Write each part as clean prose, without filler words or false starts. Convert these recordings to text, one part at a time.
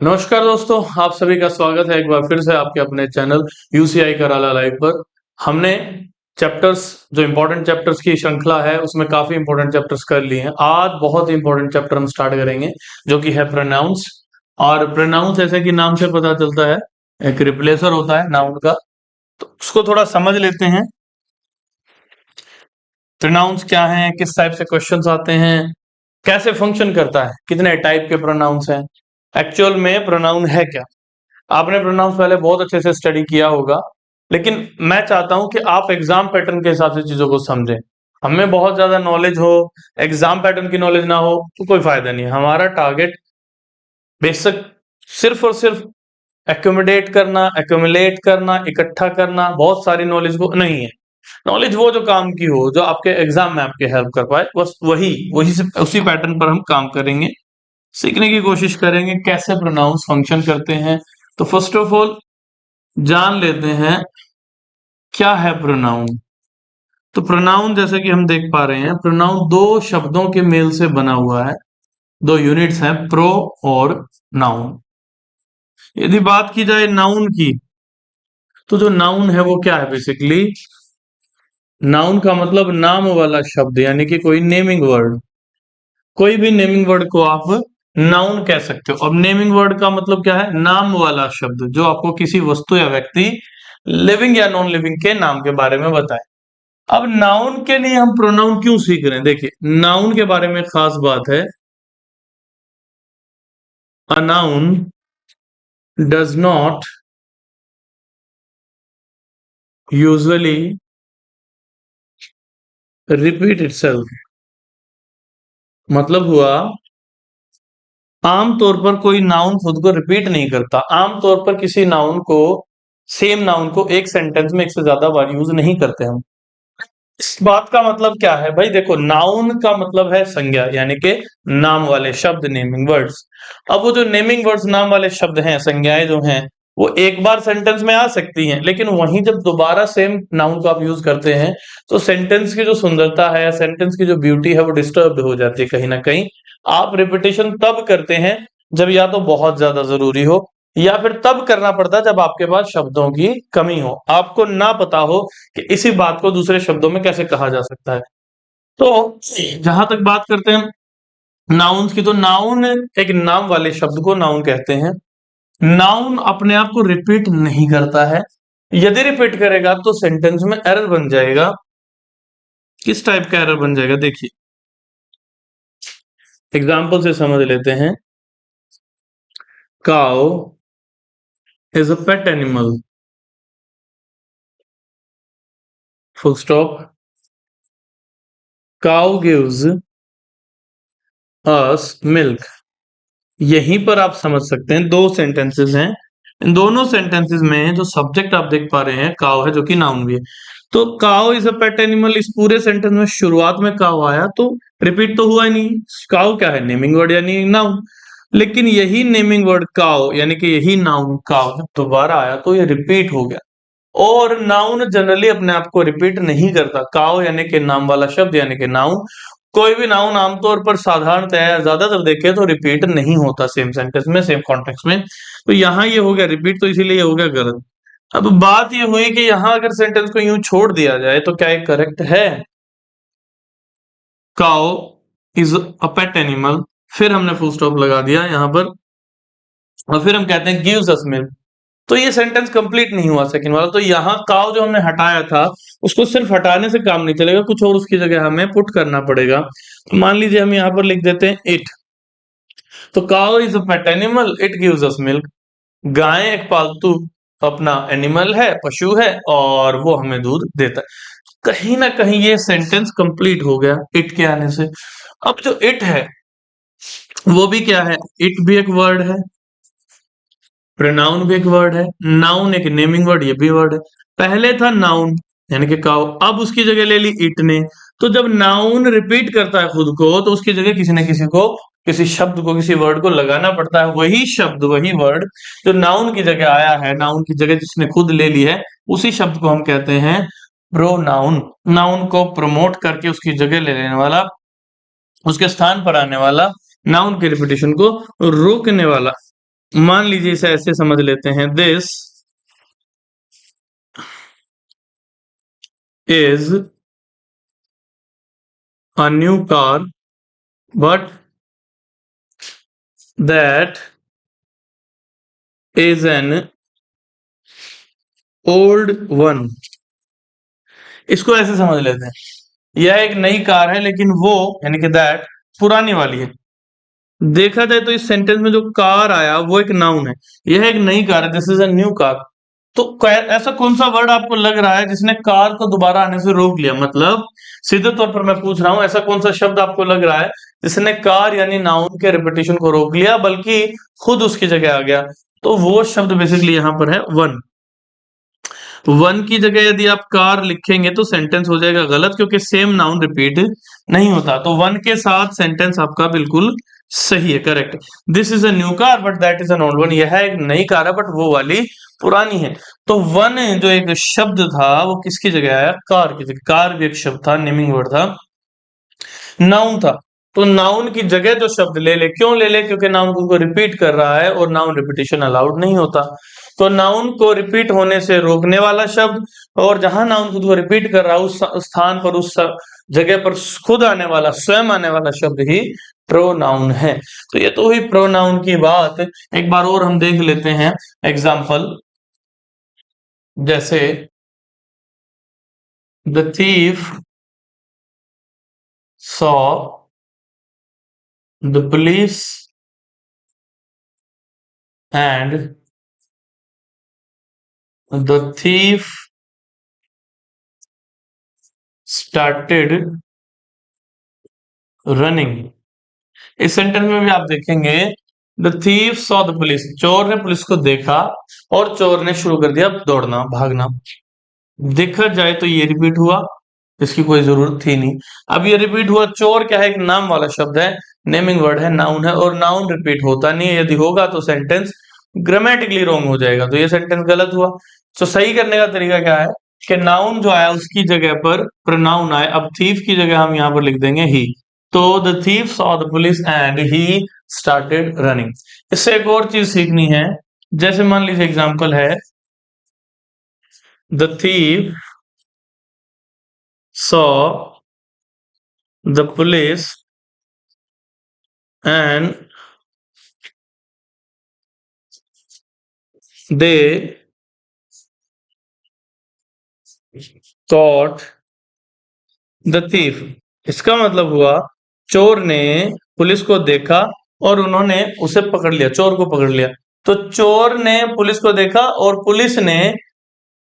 नमस्कार दोस्तों, आप सभी का स्वागत है एक बार फिर से आपके अपने चैनल यूसीआई कराला लाइव पर। हमने चैप्टर्स जो इम्पोर्टेंट चैप्टर्स की श्रृंखला है उसमें काफी इंपॉर्टेंट चैप्टर्स कर लिए हैं। आज बहुत ही इंपॉर्टेंट चैप्टर हम स्टार्ट करेंगे जो कि है प्रोनाउंस। और प्रोनाउंस जैसे कि नाम से पता चलता है एक रिप्लेसर होता है नाउन का, तो उसको थोड़ा समझ लेते हैं। प्रोनाउंस क्या है, किस टाइप से क्वेश्चंस आते हैं, कैसे फंक्शन करता है, कितने टाइप के प्रोनाउंस हैं, एक्चुअल में प्रोनाउन है क्या। आपने प्रोनाउंस पहले बहुत अच्छे से स्टडी किया होगा, लेकिन मैं चाहता हूं कि आप एग्जाम पैटर्न के हिसाब से चीजों को समझें। हमें बहुत ज्यादा नॉलेज हो, एग्जाम पैटर्न की नॉलेज ना हो तो कोई फायदा नहीं है। हमारा टारगेट बेसिक सिर्फ और सिर्फ एक्यूमुलेट करना, इकट्ठा करना बहुत सारी नॉलेज को नहीं है। नॉलेज वो जो काम की हो, जो आपके एग्जाम में आपके हेल्प कर पाए, बस वही वही से उसी पैटर्न पर हम काम करेंगे, सीखने की कोशिश करेंगे कैसे प्रोनाउंस फंक्शन करते हैं। तो फर्स्ट ऑफ ऑल जान लेते हैं क्या है प्रोनाउन। तो प्रोनाउन जैसे कि हम देख पा रहे हैं, प्रोनाउन दो शब्दों के मेल से बना हुआ है। दो यूनिट्स हैं, प्रो और नाउन। यदि बात की जाए नाउन की, तो जो नाउन है वो क्या है बेसिकली। नाउन का मतलब नाम वाला शब्द, यानी कि कोई नेमिंग वर्ड। कोई भी नेमिंग वर्ड को आप नाउन कह सकते हो। अब नेमिंग वर्ड का मतलब क्या है, नाम वाला शब्द जो आपको किसी वस्तु या व्यक्ति, लिविंग या नॉन लिविंग के नाम के बारे में बताए। अब नाउन के लिए हम प्रोनाउन क्यों सीख रहे हैं, देखिए नाउन के बारे में खास बात है। A noun does not usually repeat itself. मतलब हुआ, आमतौर पर कोई नाउन खुद को रिपीट नहीं करता। आमतौर पर किसी नाउन को, सेम नाउन को एक सेंटेंस में एक से ज्यादा बार यूज नहीं करते हम। इस बात का मतलब क्या है भाई, देखो नाउन का मतलब है संज्ञा, यानी कि नाम वाले शब्द, नेमिंग वर्ड्स। अब वो जो नेमिंग वर्ड्स, नाम वाले शब्द हैं, संज्ञाएं जो हैं, वो एक बार सेंटेंस में आ सकती हैं, लेकिन वहीं जब दोबारा सेम नाउन को आप यूज करते हैं तो सेंटेंस की जो सुंदरता है, सेंटेंस की जो ब्यूटी है, वो डिस्टर्ब हो जाती है कहीं ना कहीं। आप रिपीटेशन तब करते हैं जब या तो बहुत ज्यादा जरूरी हो, या फिर तब करना पड़ता है जब आपके पास शब्दों की कमी हो, आपको ना पता हो कि इसी बात को दूसरे शब्दों में कैसे कहा जा सकता है। तो जहां तक बात करते हैं नाउन्स की, तो नाउन एक नाम वाले शब्द को नाउन कहते हैं। नाउन अपने आप को रिपीट नहीं करता है। यदि रिपीट करेगा तो सेंटेंस में एरर बन जाएगा। किस टाइप का एरर बन जाएगा, देखिए एग्जाम्पल से समझ लेते हैं। Cow is a pet animal, full stop. Cow gives us milk. यहीं पर आप समझ सकते हैं, दो सेंटेंसेस हैं। इन दोनों सेंटेंसेस में जो सब्जेक्ट आप देख पा रहे हैं काउ है, जो कि नाउन भी है। तो cow is a pet animal, इस पूरे सेंटेंस में शुरुआत में काउ आया तो रिपीट तो हुआ ही नहीं। काउ क्या है, नेमिंग वर्ड यानी नाउन। लेकिन यही नेमिंग वर्ड काउ यानी कि यही नाउन काउ जब दोबारा आया तो ये रिपीट हो गया। और नाउन जनरली अपने आप को रिपीट नहीं करता। काउ यानी कि नाम वाला शब्द, यानी कि नाउन। कोई भी नाउन आमतौर पर साधारणतः ज्यादातर देखे तो रिपीट नहीं होता सेम सेंटेंस में, सेम कॉन्टेक्स्ट में। तो यहाँ ये हो गया रिपीट, तो इसीलिए ये हो गया गलत। अब बात ये हुई कि यहाँ अगर सेंटेंस को यूं छोड़ दिया जाए तो क्या ये करेक्ट है। Cow is a pet animal, फिर हमने फुल स्टॉप लगा दिया यहाँ पर, और फिर हम कहते हैं गिव्स अस मिल्क। तो ये सेंटेंस कंप्लीट नहीं हुआ सेकंड वाला। तो यहाँ काव जो हमने हटाया था, उसको सिर्फ हटाने से काम नहीं चलेगा, कुछ और उसकी जगह हमें पुट करना पड़ेगा। तो मान लीजिए हम यहाँ पर लिख देते हैं इट। तो cow is a pet animal, it gives us milk. गाय एक पालतू अपना एनिमल है, पशु है, और वो हमें दूध देता है। कहीं ना कहीं ये सेंटेंस कंप्लीट हो गया इट के आने से। अब जो इट है वो भी क्या है, इट भी एक वर्ड है, प्रोनाउन भी एक वर्ड है, नाउन एक नेमिंग वर्ड, ये भी वर्ड है। पहले था नाउन यानी कि काउ, अब उसकी जगह ले ली इट ने। तो जब नाउन रिपीट करता है खुद को तो उसकी जगह किसी न किसी को, किसी शब्द को, किसी वर्ड को लगाना पड़ता है। वही शब्द, वही वर्ड जो नाउन की जगह आया है, नाउन की जगह जिसने खुद ले ली है, उसी शब्द को हम कहते हैं प्रोनाउन। नाउन को प्रमोट करके उसकी जगह ले लेने वाला, उसके स्थान पर आने वाला, नाउन के रिपीटेशन को रोकने वाला। मान लीजिए इसे ऐसे समझ लेते हैं, this is a new car but that is an old one. इसको ऐसे समझ लेते हैं, यह एक नई कार है लेकिन वो यानी कि दैट पुरानी वाली है। देखा जाए तो इस सेंटेंस में जो कार आया वो एक नाउन है, यह एक नई कार है, this is a new car. तो ऐसा कौन सा वर्ड आपको लग रहा है जिसने कार को दोबारा आने से रोक लिया? मतलब सीधे तौर पर मैं पूछ रहा हूं, ऐसा कौन सा शब्द आपको लग रहा है जिसने कार यानी नाउन के रिपीटेशन को रोक लिया बल्कि खुद उसकी जगह आ गया? तो वो शब्द बेसिकली यहां पर है वन। वन की जगह यदि आप कार लिखेंगे तो सेंटेंस हो जाएगा गलत, क्योंकि सेम नाउन रिपीट नहीं होता। तो वन के साथ सेंटेंस आपका बिल्कुल सही है, correct. This is a new car but that is an old one. यह एक नई कार है बट वो वाली पुरानी है। तो वन जो एक शब्द था वो किसकी जगह आया? कार की जगह। कार भी एक शब्द था, नेमिंग वर्ड था, नाउन था। तो नाउन की जगह जो शब्द ले ले, क्यों ले ले? क्योंकि नाउन को रिपीट कर रहा है और नाउन रिपीटेशन अलाउड नहीं होता। तो नाउन को रिपीट होने से रोकने वाला शब्द, और जहां नाउन खुद को रिपीट कर रहा है उस स्थान पर, उस जगह पर खुद आने वाला, स्वयं आने वाला शब्द ही प्रोनाउन है। तो ये तो हुई प्रोनाउन की बात। एक बार और हम देख लेते हैं एग्जाम्पल, जैसे the thief saw the police and the thief started running। इस सेंटेंस में भी आप देखेंगे the thief saw the police, चोर ने पुलिस को देखा और चोर ने शुरू कर दिया दौड़ना, भागना। देखा जाए तो ये रिपीट हुआ, इसकी कोई जरूरत थी नहीं। अब ये रिपीट हुआ, चोर क्या है? एक नाम वाला शब्द है, नेमिंग वर्ड है, नाउन है, और नाउन रिपीट होता नहीं है। यदि होगा तो सेंटेंस ग्रामेटिकली रॉन्ग हो जाएगा, तो ये सेंटेंस गलत हुआ। तो सही करने का तरीका क्या है कि नाउन जो आया उसकी जगह पर प्रोनाउन आए। अब थीफ की जगह हम यहां पर लिख देंगे ही। तो the thief saw the police and he started running. इससे एक और चीज सीखनी है, जैसे मान लीजिए एग्जांपल है, the thief saw the police and they caught the thief। इसका मतलब हुआ चोर ने पुलिस को देखा और उन्होंने उसे पकड़ लिया, चोर को पकड़ लिया। तो चोर ने पुलिस को देखा और पुलिस ने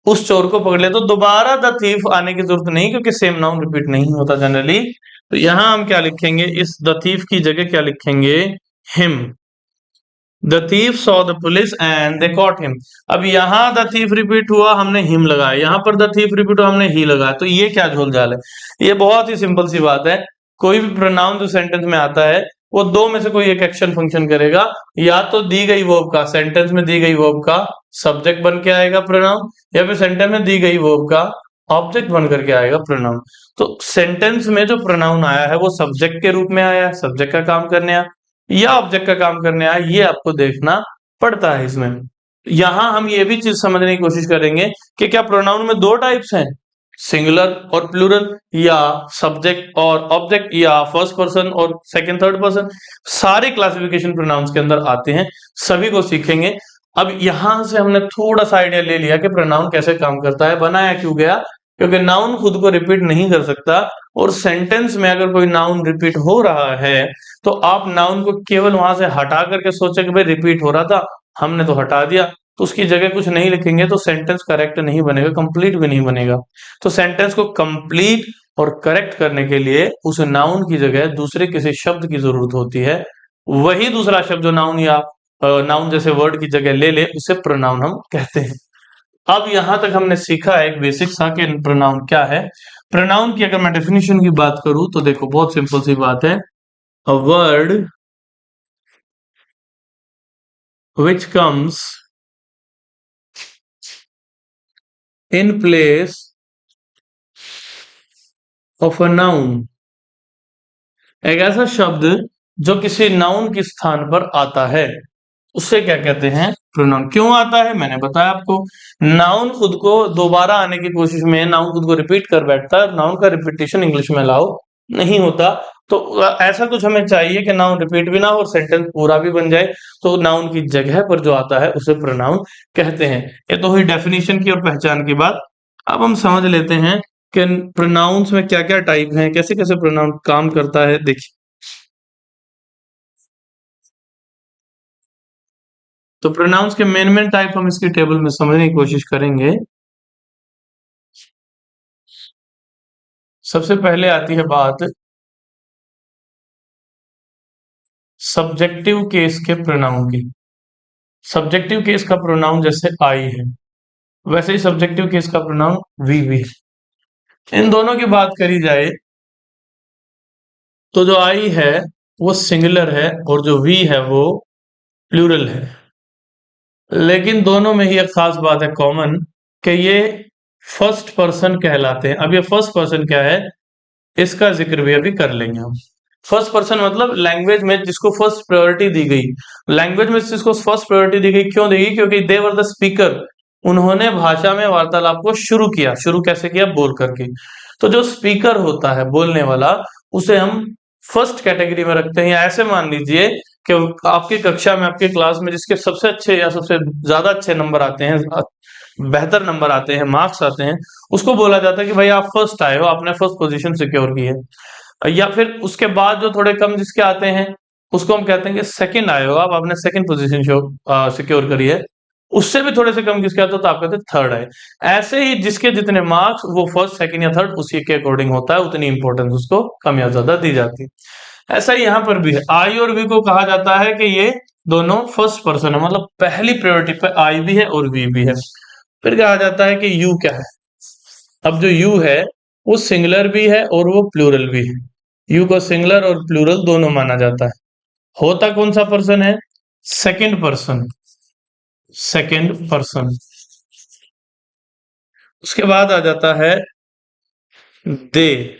उस चोर को पकड़ लिया। तो दोबारा द थीफ आने की जरूरत नहीं, क्योंकि सेम नाउन रिपीट नहीं होता जनरली। तो यहां हम क्या लिखेंगे? इस द थीफ की जगह क्या लिखेंगे? Him. The thief saw the police and they caught him. अब यहां द थीफ रिपीट हुआ, हमने हिम लगाया, यहां पर द थीफ रिपीट हुआ, हमने ही लगाया। तो ये क्या झोलझाल है? ये बहुत ही सिंपल सी बात है। कोई भी प्रोनाउन जो सेंटेंस में आता है वो दो में से कोई एक एक्शन फंक्शन करेगा। या तो दी गई वर्ब का, सेंटेंस में दी गई वर्ब का सब्जेक्ट बन के आएगा प्रोनाउन, या फिर सेंटेंस में दी गई वर्ब का ऑब्जेक्ट बन करके आएगा प्रोनाउन। तो सेंटेंस में जो प्रोनाउन आया है वो सब्जेक्ट के रूप में आया, सब्जेक्ट का काम करने आया, या ऑब्जेक्ट का काम करने आया, ये आपको देखना पड़ता है इसमें। यहां हम ये भी चीज समझने की कोशिश करेंगे कि क्या प्रोनाउन में दो टाइप्स हैं, सिंगुलर और प्लूरल, या सब्जेक्ट और ऑब्जेक्ट, या फर्स्ट पर्सन और सेकंड थर्ड पर्सन। सारे क्लासिफिकेशन प्रोनाउंस के अंदर आते हैं, सभी को सीखेंगे। अब यहां से हमने थोड़ा सा आइडिया ले लिया कि प्रोनाउन कैसे काम करता है, बनाया क्यों गया, क्योंकि नाउन खुद को रिपीट नहीं कर सकता। और सेंटेंस में अगर कोई नाउन रिपीट हो रहा है तो आप नाउन को केवल वहां से हटा करके सोचे कि भाई रिपीट हो रहा था, हमने तो हटा दिया, तो उसकी जगह कुछ नहीं लिखेंगे तो सेंटेंस करेक्ट नहीं बनेगा, कंप्लीट भी नहीं बनेगा। तो सेंटेंस को कंप्लीट और करेक्ट करने के लिए उस नाउन की जगह दूसरे किसी शब्द की जरूरत होती है। वही दूसरा शब्द जो नाउन या नाउन जैसे वर्ड की जगह ले ले उसे प्रोनाउन हम कहते हैं। अब यहां तक हमने सीखा है एक बेसिक सा कि प्रोनाउन क्या है। प्रोनाउन की अगर मैं डेफिनेशन की बात करूं तो देखो बहुत सिंपल सी बात है, a word which comes in place of a noun। एक ऐसा शब्द जो किसी नाउन के स्थान पर आता है। उससे क्या कहते हैं, प्रोनाउन। क्यों आता है, मैंने बताया आपको। नाउन खुद को दोबारा आने की कोशिश में नाउन खुद को रिपीट कर बैठता है, नाउन का रिपीटेशन इंग्लिश में अलाउ नहीं होता। तो ऐसा कुछ हमें चाहिए कि नाउन रिपीट भी ना हो और सेंटेंस पूरा भी बन जाए, तो नाउन की जगह पर जो आता है उसे प्रोनाउन कहते हैं। ये तो हुई डेफिनेशन की और पहचान की बात। अब हम समझ लेते हैं कि प्रोनाउंस में क्या क्या टाइप हैं, कैसे कैसे प्रोनाउन काम करता है। देखिए, तो प्रोनाउंस के मेन मेन टाइप हम इसकी टेबल में समझने की कोशिश करेंगे। सबसे पहले आती है बात सब्जेक्टिव केस के प्रोनाउन की। सब्जेक्टिव केस का प्रोनाउन जैसे आई है, वैसे ही सब्जेक्टिव केस का प्रोनाउन वी भी है। इन दोनों की बात करी जाए तो जो आई है वो सिंगुलर है और जो वी है वो प्लूरल है। लेकिन दोनों में ही एक खास बात है कॉमन, कि ये फर्स्ट पर्सन कहलाते हैं। अब ये फर्स्ट पर्सन क्या है, इसका जिक्र भी अभी कर लेंगे हम। फर्स्ट पर्सन मतलब लैंग्वेज में जिसको फर्स्ट प्रायोरिटी दी गई। लैंग्वेज में जिसको फर्स्ट प्रायोरिटी दी गई, क्यों दी गई, क्योंकि दे वर द स्पीकर। उन्होंने भाषा में वार्तालाप को शुरू किया। शुरू कैसे किया, बोल करके। तो जो स्पीकर होता है, बोलने वाला, उसे हम फर्स्ट कैटेगरी में रखते हैं। या ऐसे मान लीजिए कि आपकी कक्षा में, आपकी क्लास में जिसके सबसे अच्छे या सबसे ज्यादा अच्छे नंबर आते हैं, बेहतर नंबर आते हैं, मार्क्स आते हैं, उसको बोला जाता है कि भाई आप फर्स्ट आए हो, आपने फर्स्ट पोजीशन सिक्योर की है। या फिर उसके बाद जो थोड़े कम जिसके आते हैं, उसको हम कहते हैं कि सेकंड आए हो आप, आपने सेकंड पोजीशन सिक्योर करी है। उससे भी थोड़े से कम किसके आते हो तो आप कहते हैं थर्ड आए। ऐसे ही जिसके जितने मार्क्स, वो फर्स्ट सेकंड या थर्ड उसी के अकॉर्डिंग होता है, उतनी इंपॉर्टेंस उसको कम या ज्यादा दी जाती है। ऐसा ही यहाँ पर भी है। आई और वी को कहा जाता है कि ये दोनों फर्स्ट पर्सन है, मतलब पहली प्रायोरिटी पे आई भी है और वी भी है। फिर कहा जाता है कि यू क्या है। अब जो यू है वो सिंगुलर भी है और वो प्लूरल भी है। यू को सिंगुलर और प्लूरल दोनों माना जाता है। होता कौन सा पर्सन है, सेकंड पर्सन। Second person. उसके बाद आ जाता है दे।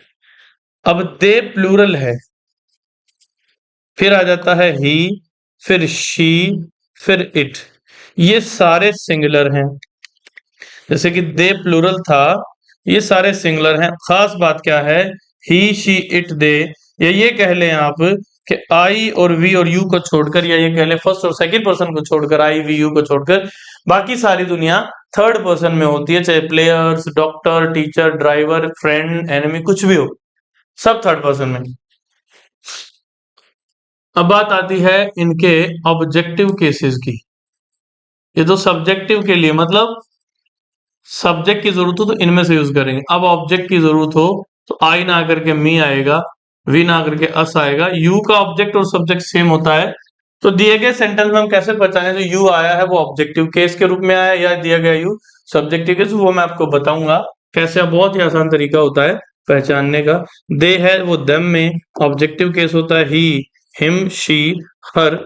अब दे प्लूरल है। फिर आ जाता है ही, फिर शी, फिर इट। ये सारे सिंगुलर हैं। जैसे कि दे प्लूरल था, ये सारे सिंगुलर हैं। खास बात क्या है, ही शी इट दे, या ये कह लें आप कि आई और वी और यू को छोड़कर, या ये कह लें फर्स्ट और सेकंड पर्सन को छोड़कर, आई वी यू को छोड़कर बाकी सारी दुनिया थर्ड पर्सन में होती है। चाहे players, doctor, teacher, driver, friend, enemy, कुछ भी हो, सब थर्ड पर्सन में। अब बात आती है इनके ऑब्जेक्टिव केसेस की। ये तो सब्जेक्टिव के लिए, मतलब सब्जेक्ट की जरूरत हो तो इनमें से यूज करेंगे। अब ऑब्जेक्ट की जरूरत हो तो आई ना आकर के मी आएगा, वी ना आकर के अस आएगा। यू का ऑब्जेक्ट और सब्जेक्ट सेम होता है। तो दिए गए सेंटेंस में हम कैसे पहचाने जो यू आया है वो ऑब्जेक्टिव केस के रूप में आया या दिया गया यू सब्जेक्टिव केस, वो मैं आपको बताऊंगा कैसे। बहुत ही आसान तरीका होता है पहचानने का। दे है वो देम में ऑब्जेक्टिव केस होता है, ही, हिम, शी, हर।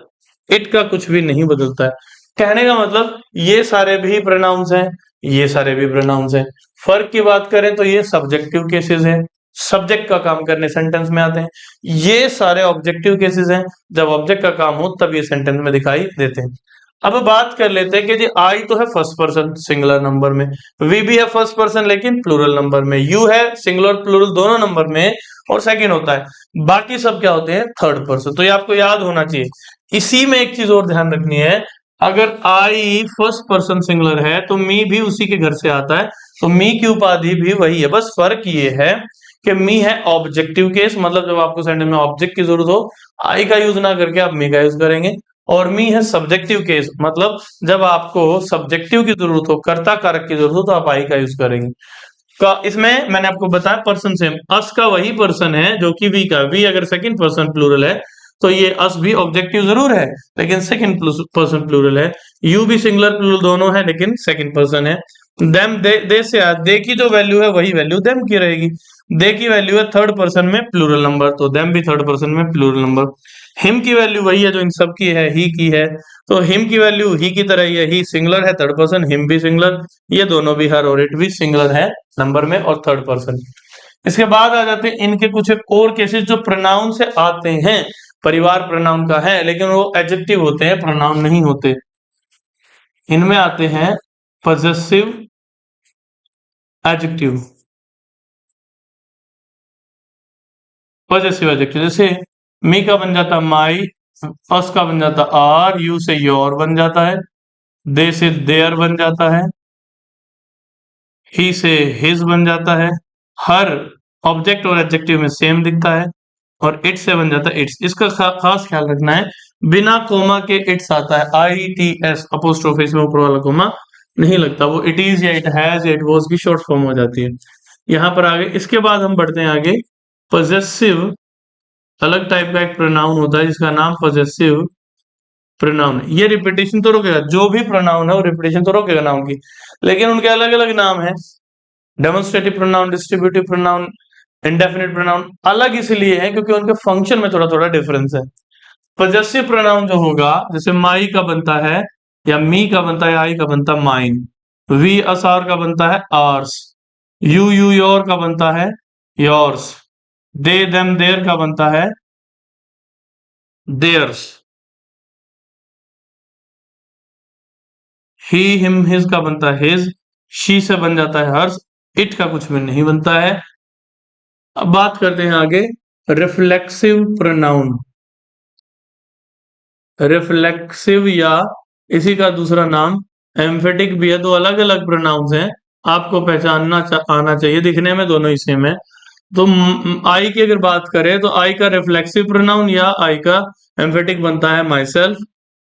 इट का कुछ भी नहीं बदलता है। कहने का मतलब ये सारे भी प्रोनाउंस हैं, ये सारे भी प्रोनाउंस हैं। फर्क की बात करें तो ये सब्जेक्टिव केसेस हैं, सब्जेक्ट का काम करने सेंटेंस में आते हैं। ये सारे ऑब्जेक्टिव केसेस हैं, जब ऑब्जेक्ट का काम हो तब ये सेंटेंस में दिखाई देते हैं। अब बात कर लेते हैं कि जी आई तो है फर्स्ट पर्सन सिंगुलर नंबर में, वी भी है फर्स्ट पर्सन लेकिन प्लूरल नंबर में, यू है सिंगुलर प्लूरल दोनों नंबर में और सेकंड होता है। बाकी सब क्या होते हैं, थर्ड पर्सन। तो ये आपको याद होना चाहिए। इसी में एक चीज और ध्यान रखनी है, अगर आई फर्स्ट पर्सन सिंगुलर है तो मी भी उसी के घर से आता है, तो मी की उपाधि भी वही है। बस फर्क ये है कि मी है ऑब्जेक्टिव केस, मतलब जब आपको सेंटेंस में ऑब्जेक्ट की जरूरत हो आई का यूज ना करके आप मी का यूज करेंगे। और मी है सब्जेक्टिव केस, मतलब जब आपको सब्जेक्टिव की जरूरत हो, कर्ता कारक की जरूरत हो, तो आप आई का यूज करेंगे। का इसमें मैंने आपको बताया पर्सन सेम, अस का वही पर्सन है जो कि वी का। वी अगर सेकंड पर्सन प्लूरल है तो ये अस भी ऑब्जेक्टिव जरूर है लेकिन सेकंड पर्सन प्लूरल है। यू भी सिंगुलर प्लूरल दोनों है लेकिन सेकंड पर्सन है। देम दे से दे की जो वैल्यू है वही वैल्यू देम की रहेगी। दे की वैल्यू है थर्ड पर्सन में प्लूरल नंबर, तो देम भी थर्ड पर्सन में प्लूरल नंबर। हिम की वैल्यू वही है जो इन सब की है, ही की है, तो हिम की वैल्यू ही की तरह ही है। ही सिंगुलर है थर्ड पर्सन, हिम भी सिंगुलर, ये दोनों भी, हर और इट भी सिंगुलर है नंबर में और थर्ड पर्सन। इसके बाद आ जाते हैं इनके कुछ एक और केसेस जो प्रोनाउन से आते हैं। परिवार प्रोनाउन का है, लेकिन वो एडजेक्टिव होते हैं, प्रोनाउन नहीं होते। इनमें आते हैं पजेसिव एडजेक्टिव। पजेसिव एडजेक्टिव जैसे मी का बन जाता माई, अस का बन जाता आर, यू से योर बन जाता है, दे से देयर बन जाता है, ही से हिज बन जाता है। हर ऑब्जेक्ट और एडजेक्टिव में सेम दिखता है, और इट से बन जाता है इट्स। इसका खास ख्याल रखना है, बिना कोमा के इट्स आता है, आई टी एस अपोस्ट्रोफी में ऊपर वाला कोमा नहीं लगता, वो इट इज या इट हैज या इट वॉज की शॉर्ट फॉर्म हो जाती है। यहाँ पर आगे इसके बाद हम बढ़ते हैं आगे। पजेसिव अलग टाइप का एक प्रोनाउन होता है जिसका नाम पजेसिव प्रोनाउन है। ये रिपीटेशन तो रोकेगा, जो भी प्रोनाउन है वो रिपीटेशन तो रोकेगा नाउन की, लेकिन उनके अलग अलग नाम है। Demonstrative pronoun, distributive pronoun, indefinite pronoun अलग इसलिए है क्योंकि उनके फंक्शन में थोड़ा थोड़ा डिफरेंस है। पजेसिव प्रोनाउन जो होगा, जैसे माई का बनता है, या मी का बनता है, आई का बनता है माइन, वी अस आर का बनता है आर्स, यू योर का बनता है योर्स, दे देम देयर का बनता है देयर्स, ही हिम हिज का बनता है हिज, शी से बन जाता है हर्ष, इट का कुछ में नहीं बनता है। अब बात करते हैं आगे रिफ्लेक्सिव प्रोनाउन। रिफ्लेक्सिव या इसी का दूसरा नाम एम्फेटिक भी है, दो अलग अलग प्रोनाउंस हैं, आपको पहचानना आना चाहिए, दिखने में दोनों ही सेम है। तो आई की अगर बात करें तो आई का रिफ्लेक्सिव प्रोनाउन या आई का एम्फेटिक बनता है माई सेल्फ,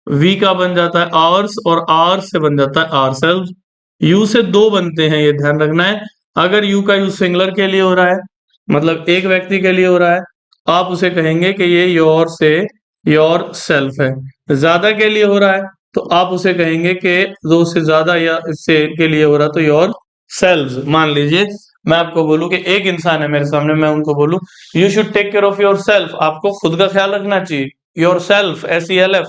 वी का बन जाता है आर्स, और आर से बन जाता है आर सेल्फ। यू से दो बनते हैं, ये ध्यान रखना है। अगर यू का यूज सिंगलर के लिए हो रहा है, मतलब एक व्यक्ति के लिए हो रहा है, आप उसे कहेंगे कि ये योर से योर सेल्फ है। ज्यादा के लिए हो रहा है तो आप उसे कहेंगे कि दो से ज्यादा या इससे के लिए हो रहा है तो योर सेल्व्स। मान लीजिए मैं आपको बोलूं कि एक इंसान है मेरे सामने, मैं उनको बोलूं you should take care of yourself, आपको खुद का ख्याल रखना चाहिए, योर सेल्फ SELF।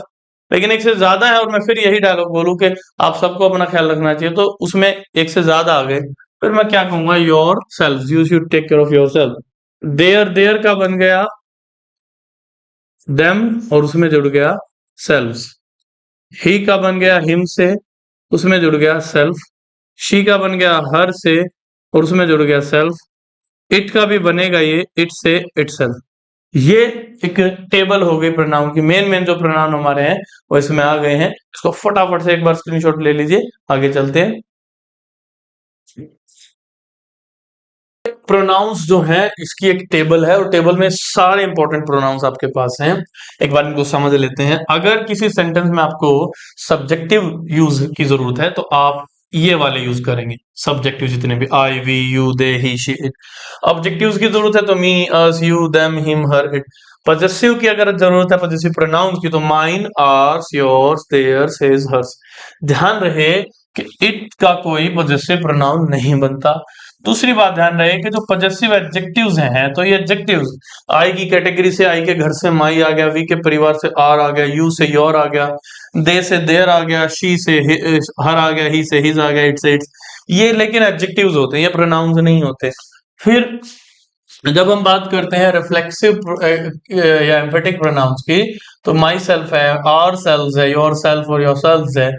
लेकिन एक से ज्यादा है और मैं फिर यही डायलॉग बोलूं कि आप सबको अपना ख्याल रखना चाहिए, तो उसमें एक से ज्यादा आ गए, फिर मैं क्या कहूंगा, yourself, you should take care of yourself. There there का बन गया देम, और उसमें जुड़ गया सेल्व्स। ही का बन गया हिम से, उसमें जुड़ गया सेल्फ। शी का बन गया हर से, और उसमें जुड़ गया सेल्फ। इट का भी बनेगा ये इट से इटसेल्फ। ये एक टेबल हो गई प्रोनाउन की, मेन मेन जो प्रोनाउन हमारे हैं वो इसमें आ गए हैं। इसको फटाफट से एक बार स्क्रीनशॉट ले लीजिए, आगे चलते हैं। प्रोनाउंस जो है इसकी एक टेबल है, और टेबल में सारे इंपॉर्टेंट प्रोनाउंस आपके पास हैं। एक बार इनको समझ लेते हैं। अगर किसी सेंटेंस में आपको सब्जेक्टिव यूज की जरूरत है तो आप ये वाले यूज करेंगे, सब्जेक्टिव जितने भी, I we you they he she it. Objectives की जरूरत है तो me us you them him her it. Possessive की अगर जरूरत है, पजेसिव प्रोनाउंस की, तो mine ours yours theirs his hers. ध्यान रहे कि इट का कोई पजेसिव प्रोनाउन नहीं बनता। दूसरी बात ध्यान रहे कि जो पजेसिव एडजेक्टिव्स हैं, तो ये एडजेक्टिव्स आई की कैटेगरी से, आई के घर से माई आ गया, वी के परिवार से आर आ गया, यू से योर आ गया, दे से देयर आ गया, शी से हर आ गया, ही से हिज आ गया, इट से इट्स। ये लेकिन एडजेक्टिव्स होते हैं, ये प्रोनाउंस नहीं होते। फिर जब हम बात करते हैं रिफ्लेक्सिव या एम्फेटिक प्रोनाउंस की, तो माई सेल्फ है, आवर सेल्व्स है, योर सेल्फ और योर सेल्व्स है,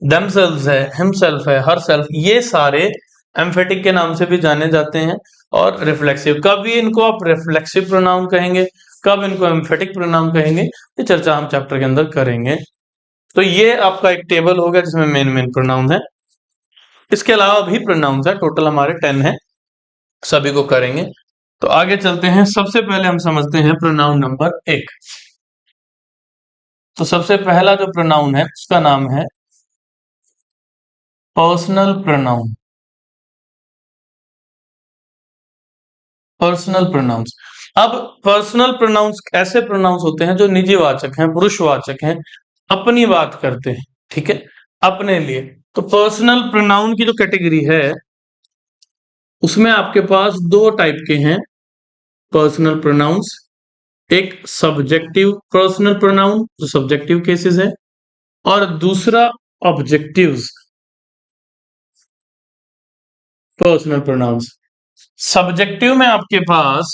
देम सेल्व्स है, हिम सेल्फ है, हर सेल्फ, ये सारे एम्फेटिक के नाम से भी जाने जाते हैं। और रिफ्लेक्सिव, कभी इनको आप रिफ्लेक्सिव प्रोनाउन कहेंगे, कब इनको एम्फेटिक प्रोनाउन कहेंगे, ये चर्चा हम चैप्टर के अंदर करेंगे। तो ये आपका एक टेबल हो गया जिसमें मेन मेन प्रोनाउन है। इसके अलावा भी प्रोनाउंस है, टोटल हमारे 10 है, सभी को करेंगे। तो आगे चलते हैं। सबसे पहले हम समझते हैं प्रोनाउन नंबर 1। तो सबसे पहला जो प्रोनाउन है उसका नाम है पर्सनल प्रोनाउन। Personal pronouns. अब पर्सनल प्रोनाउंस ऐसे प्रोनाउंस होते हैं जो निजीवाचक हैं, पुरुषवाचक हैं, अपनी बात करते हैं, ठीक है, अपने लिए। तो पर्सनल प्रोनाउन की जो कैटेगरी है उसमें आपके पास दो टाइप के हैं पर्सनल प्रोनाउंस। एक सब्जेक्टिव पर्सनल प्रोनाउन जो सब्जेक्टिव केसेस है, और दूसरा ऑब्जेक्टिव्स पर्सनल प्रोनाउंस। सब्जेक्टिव में आपके पास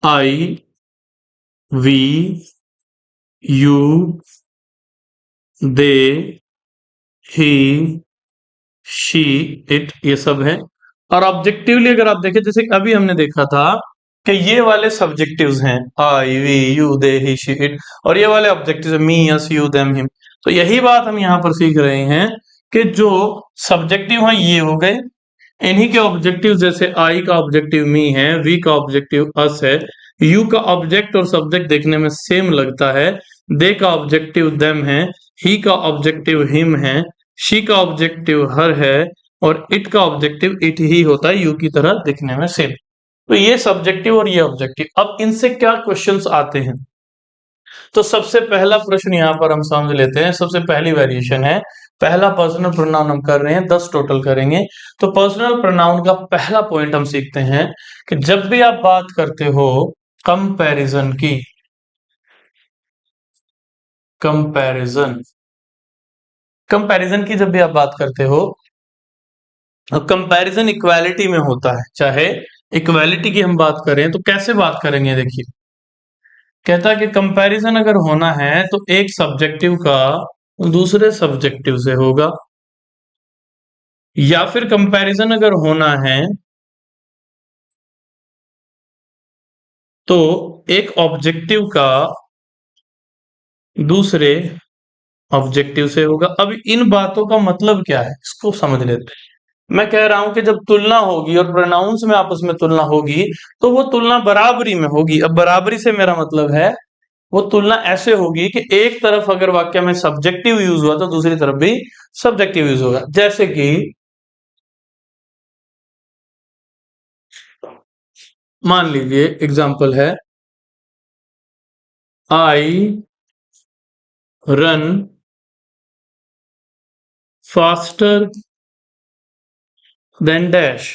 I, we, you, they, he, she, it, ये सब है। और ऑब्जेक्टिवली अगर आप देखें, जैसे अभी हमने देखा था कि ये वाले सब्जेक्टिव्स हैं, I, we, you, they, he, she, it, और ये वाले ऑब्जेक्टिव्स हैं, me, us, you, them, him. तो यही बात हम यहाँ पर सीख रहे हैं कि जो सब्जेक्टिव हैं ये हो गए, इन्हीं के ऑब्जेक्टिव, जैसे आई का ऑब्जेक्टिव मी है, वी का ऑब्जेक्टिव अस है, यू का ऑब्जेक्ट और सब्जेक्ट देखने में सेम लगता है, दे का ऑब्जेक्टिव देम है, ही का ऑब्जेक्टिव हिम है, शी का ऑब्जेक्टिव हर है, और इट का ऑब्जेक्टिव इट ही होता है, यू की तरह दिखने में सेम। तो ये सब्जेक्टिव और ये ऑब्जेक्टिव। अब इनसे क्या क्वेश्चंस आते हैं? तो सबसे पहला प्रश्न यहाँ पर हम समझ लेते हैं। सबसे पहली वेरिएशन है, पहला पर्सनल प्रोनाउन हम कर रहे हैं, 10 टोटल करेंगे। तो पर्सनल प्रोनाउन का पहला पॉइंट हम सीखते हैं कि जब भी आप बात करते हो कंपैरिजन की, कंपैरिजन कंपैरिजन की जब भी आप बात करते हो, कंपैरिजन इक्वालिटी में होता है। चाहे इक्वालिटी की हम बात करें तो कैसे बात करेंगे, देखिए कहता है कि कंपैरिजन अगर होना है तो एक सब्जेक्टिव का दूसरे सब्जेक्टिव से होगा, या फिर कंपैरिजन अगर होना है तो एक ऑब्जेक्टिव का दूसरे ऑब्जेक्टिव से होगा। अब इन बातों का मतलब क्या है, इसको समझ लेते हैं। मैं कह रहा हूं कि जब तुलना होगी और प्रोनाउंस में आपस में तुलना होगी तो वो तुलना बराबरी में होगी। अब बराबरी से मेरा मतलब है वो तुलना ऐसे होगी कि एक तरफ अगर वाक्य में सब्जेक्टिव यूज हुआ तो दूसरी तरफ भी सब्जेक्टिव यूज होगा। जैसे कि मान लीजिए एग्जाम्पल है, आई रन फास्टर देन डैश।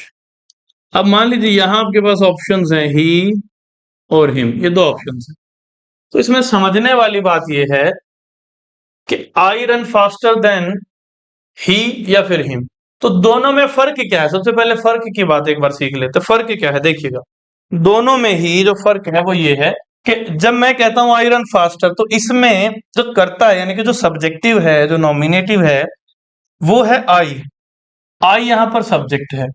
अब मान लीजिए यहां आपके पास ऑप्शंस हैं ही और हिम, ये दो ऑप्शंस हैं। तो इसमें समझने वाली बात यह है कि I run faster than he या फिर हिम, तो दोनों में फर्क क्या है? सबसे पहले फर्क की बात एक बार सीख लेते हैं। फर्क क्या है देखिएगा, दोनों में ही जो फर्क है वो ये है कि जब मैं कहता हूं आई रन फास्टर, तो इसमें जो करता है यानी कि जो सब्जेक्टिव है, जो नॉमिनेटिव है, वो है आई। आई यहां पर सब्जेक्ट है।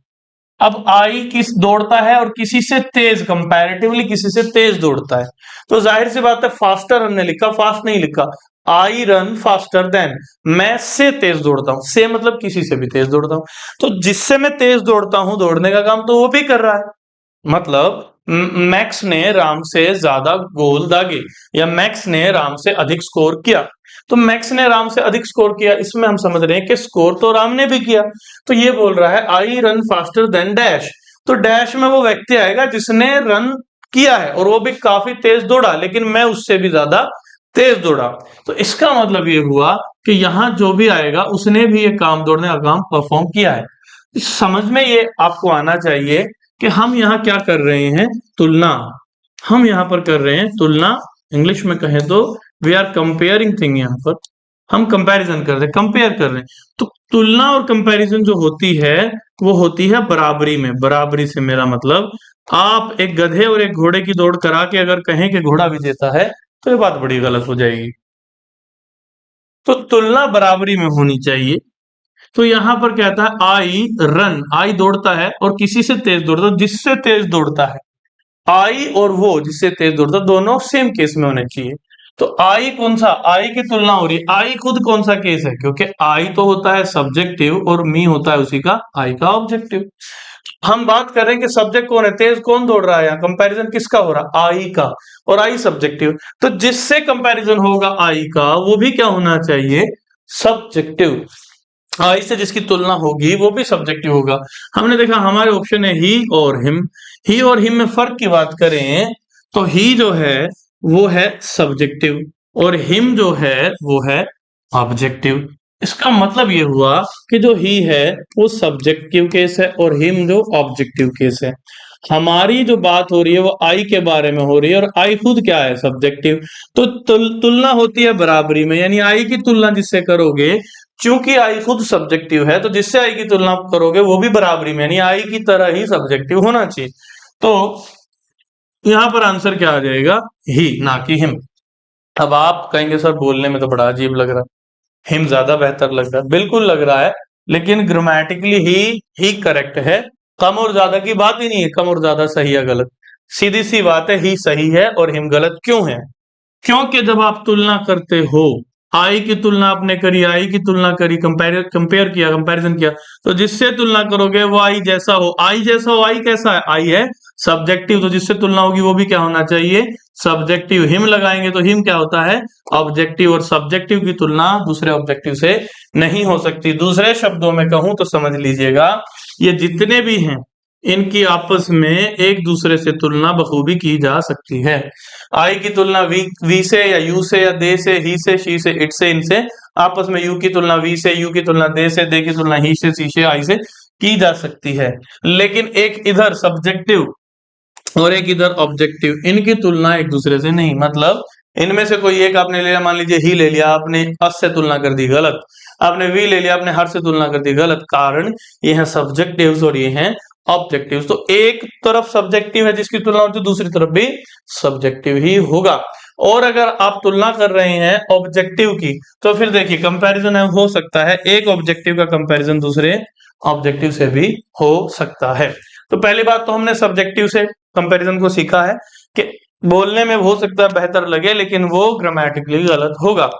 अब आई किस दौड़ता है और किसी से तेज, कंपैरेटिवली किसी से तेज दौड़ता है। तो जाहिर सी बात है फास्टर हमने लिखा, फास्ट नहीं लिखा। आई रन फास्टर देन, मैं से तेज दौड़ता हूं, से मतलब किसी से भी तेज दौड़ता हूं। तो जिससे मैं तेज दौड़ता हूं, दौड़ने का काम तो वो भी कर रहा है। मतलब मैक्स ने राम से ज्यादा गोल दागे, या मैक्स ने राम से अधिक स्कोर किया। तो मैक्स ने राम से अधिक स्कोर किया, इसमें हम समझ रहे हैं कि स्कोर तो राम ने भी किया। तो ये बोल रहा है आई रन फास्टर देन डैश। तो डैश में वो व्यक्ति आएगा जिसने रन किया है और वो भी काफी तेज दौड़ा, लेकिन मैं उससे भी ज्यादा तेज दौड़ा। तो इसका मतलब ये हुआ कि यहां जो भी आएगा उसने भी ये काम, दौड़ने का काम परफॉर्म किया है। समझ में ये आपको आना चाहिए कि हम यहाँ क्या कर रहे हैं, तुलना। हम यहाँ पर कर रहे हैं तुलना, इंग्लिश में कहें तो वी आर कंपेयरिंग थिंग। यहाँ पर हम कंपैरिजन कर रहे हैं, कंपेयर कर रहे हैं। तो तुलना और कंपैरिजन जो होती है वो होती है बराबरी में। बराबरी से मेरा मतलब, आप एक गधे और एक घोड़े की दौड़ करा के अगर कहें कि घोड़ा विजेता है तो ये बात बड़ी गलत हो जाएगी। तो तुलना बराबरी में होनी चाहिए। तो यहां पर कहता है आई रन, आई दौड़ता है और किसी से तेज दौड़ता है, जिससे तेज दौड़ता है। आई और वो जिससे तेज दौड़ता है दोनों सेम केस में होने चाहिए। तो आई कौन सा, आई की तुलना हो रही है, आई खुद कौन सा केस है, क्योंकि आई तो होता है सब्जेक्टिव और मी होता है उसी का, आई का ऑब्जेक्टिव। हम बात कर रहे हैं कि सब्जेक्ट कौन है, तेज कौन दौड़ रहा है, यहाँ कंपैरिजन किसका हो रहा है, आई का, और आई सब्जेक्टिव। तो जिससे कंपैरिजन होगा आई का, वो भी क्या होना चाहिए, सब्जेक्टिव। आई से जिसकी तुलना होगी वो भी सब्जेक्टिव होगा। हमने देखा हमारे ऑप्शन है ही और हिम। ही और हिम में फर्क की बात करें तो ही जो है वो है सब्जेक्टिव और हिम जो है वो है ऑब्जेक्टिव। इसका मतलब ये हुआ कि जो ही है वो सब्जेक्टिव केस है और हिम जो ऑब्जेक्टिव केस है। हमारी जो बात हो रही है वो आई के बारे में हो रही है और आई खुद क्या है, सब्जेक्टिव। तो तुलना होती है बराबरी में, यानी आई की तुलना जिससे करोगे, चूंकि आई खुद सब्जेक्टिव है तो जिससे आई की तुलना करोगे वो भी बराबरी में, यानी आई की तरह ही सब्जेक्टिव होना चाहिए। तो यहां पर आंसर क्या आ जाएगा, ही, ना कि हिम। अब आप कहेंगे सर बोलने में तो बड़ा अजीब लग रहा है, हिम ज्यादा बेहतर लग रहा है, बिल्कुल लग रहा है, लेकिन ग्रामेटिकली ही करेक्ट है। कम और ज्यादा की बात ही नहीं है, कम और ज्यादा सही या गलत, सीधी सी बात है, ही सही है और हिम गलत क्यों है। क्योंकि जब आप तुलना करते हो, आई की तुलना आपने करी, आई की तुलना करी, कंपेयर किया, कंपैरिजन किया, तो जिससे तुलना करोगे वो आई जैसा हो, आई जैसा हो, आई कैसा है, आई है सब्जेक्टिव, तो जिससे तुलना होगी वो भी क्या होना चाहिए, सब्जेक्टिव। हिम लगाएंगे तो हिम क्या होता है, ऑब्जेक्टिव, और सब्जेक्टिव की तुलना दूसरे ऑब्जेक्टिव से नहीं हो सकती। दूसरे शब्दों में कहूं तो समझ लीजिएगा, ये जितने भी हैं इनकी आपस में एक दूसरे से तुलना बखूबी की जा सकती है। आई की तुलना वी से या यू से या दे से, ही से, शी से, इट से, इनसे, आपस में यू की तुलना वी से, यू की तुलना दे की तुलना ही से, सी से, आई से की जा सकती है। लेकिन एक इधर सब्जेक्टिव और एक इधर ऑब्जेक्टिव, इनकी तुलना एक दूसरे से नहीं, मतलब इनमें से कोई एक आपने ले लिया, मान लीजिए ही ले लिया आपने, अस से तुलना कर दी गलत, आपने वी ले लिया आपने हर से तुलना कर दी गलत, कारण ये है सब्जेक्टिव्स और ये हैं ऑब्जेक्टिव्स। तो एक तरफ सब्जेक्टिव है जिसकी तुलना होती है, दूसरी तरफ भी सब्जेक्टिव ही होगा। और अगर आप तुलना कर रहे हैं ऑब्जेक्टिव की, तो फिर देखिए कंपैरिजन हो सकता है, एक ऑब्जेक्टिव का कंपैरिजन दूसरे ऑब्जेक्टिव से भी हो सकता है। तो पहली बात तो हमने सब्जेक्टिव से कंपैरिजन को सीखा है कि बोलने में हो सकता है बेहतर लगे, लेकिन वो ग्रामेटिकली गलत होगा।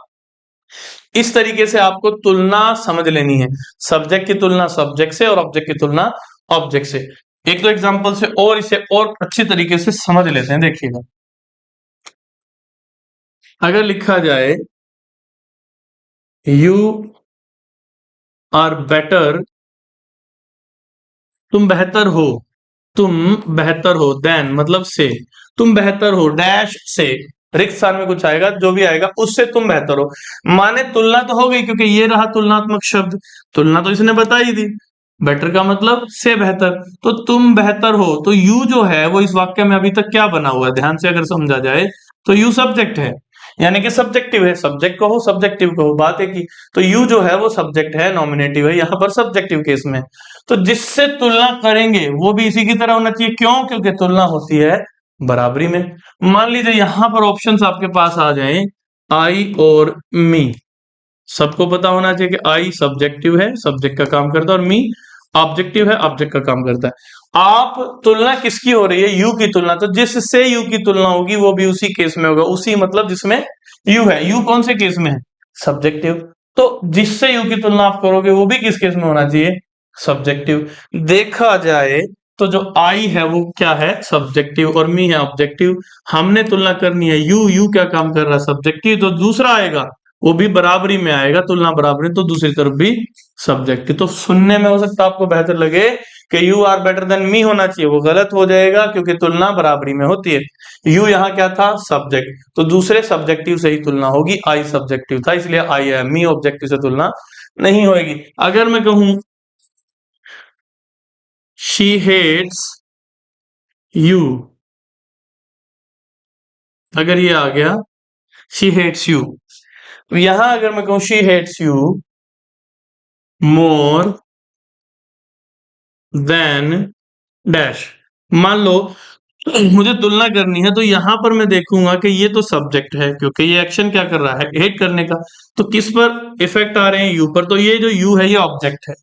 इस तरीके से आपको तुलना समझ लेनी है, सब्जेक्ट की तुलना सब्जेक्ट से और ऑब्जेक्ट की तुलना ऑब्जेक्ट से। एक दो एग्जांपल से और इसे और अच्छी तरीके से समझ लेते हैं, देखिएगा। अगर लिखा जाए यू आर बेटर, तुम बेहतर हो, तुम बेहतर हो, देन मतलब से, तुम बेहतर हो डैश से, रिक्त स्थान में कुछ आएगा, जो भी आएगा उससे तुम बेहतर हो, माने तुलना तो हो गई, क्योंकि ये रहा तुलनात्मक शब्द, तुलना तो इसने बता ही दी, बेटर का मतलब से बेहतर, तो तुम बेहतर हो, तो यू जो है वो इस वाक्य में अभी तक क्या बना हुआ है, ध्यान से अगर समझा जाए तो यू सब्जेक्ट है, यानी कि सब्जेक्टिव है, सब्जेक्ट कहो सब्जेक्टिव कहो बात है की, तो यू जो है वो सब्जेक्ट है, नॉमिनेटिव है, यहां पर सब्जेक्टिव केस में, तो जिससे तुलना करेंगे वो भी इसी की तरह होना चाहिए, क्यों, क्योंकि तुलना होती है बराबरी में। मान लीजिए यहां पर ऑप्शंस आपके पास आ जाए, आई और मी, सबको पता होना चाहिए कि आई सब्जेक्टिव है, सब्जेक्ट का काम करता है, और मी ऑब्जेक्टिव है, ऑब्जेक्ट का काम करता है। आप तुलना किसकी हो रही है, यू की तुलना, तो जिससे यू की तुलना होगी वो भी उसी केस में होगा, उसी मतलब जिसमें यू है, यू कौन से केस में है, सब्जेक्टिव, तो जिससे यू की तुलना आप करोगे वो भी किस केस में होना चाहिए, सब्जेक्टिव। देखा जाए तो जो आई है वो क्या है, सब्जेक्टिव, और मी है ऑब्जेक्टिव, हमने तुलना करनी है, यू क्या काम कर रहा है, सब्जेक्टिव, तो दूसरा आएगा वो भी बराबरी में आएगा, तुलना बराबरी, तो दूसरी तरफ भी सब्जेक्टिव। तो सुनने में हो सकता है आपको बेहतर लगे कि you are better than me होना चाहिए, वो गलत हो जाएगा क्योंकि तुलना बराबरी में होती है। यू यहाँ क्या था, सब्जेक्ट, तो दूसरे सब्जेक्टिव से ही तुलना होगी, आई सब्जेक्टिव था इसलिए आई है, मी ऑब्जेक्टिव से तुलना नहीं होगी। अगर मैं कहूं शी हेट्स यू, अगर ये आ गया शी हेट्स यू, यहां अगर मैं कहूं she hates you more than dash, मान लो मुझे तुलना करनी है, तो यहां पर मैं देखूंगा कि ये तो सब्जेक्ट है क्योंकि ये एक्शन क्या कर रहा है, हेट करने का, तो किस पर इफेक्ट आ रहे हैं, यू पर, तो ये जो यू है ये ऑब्जेक्ट है,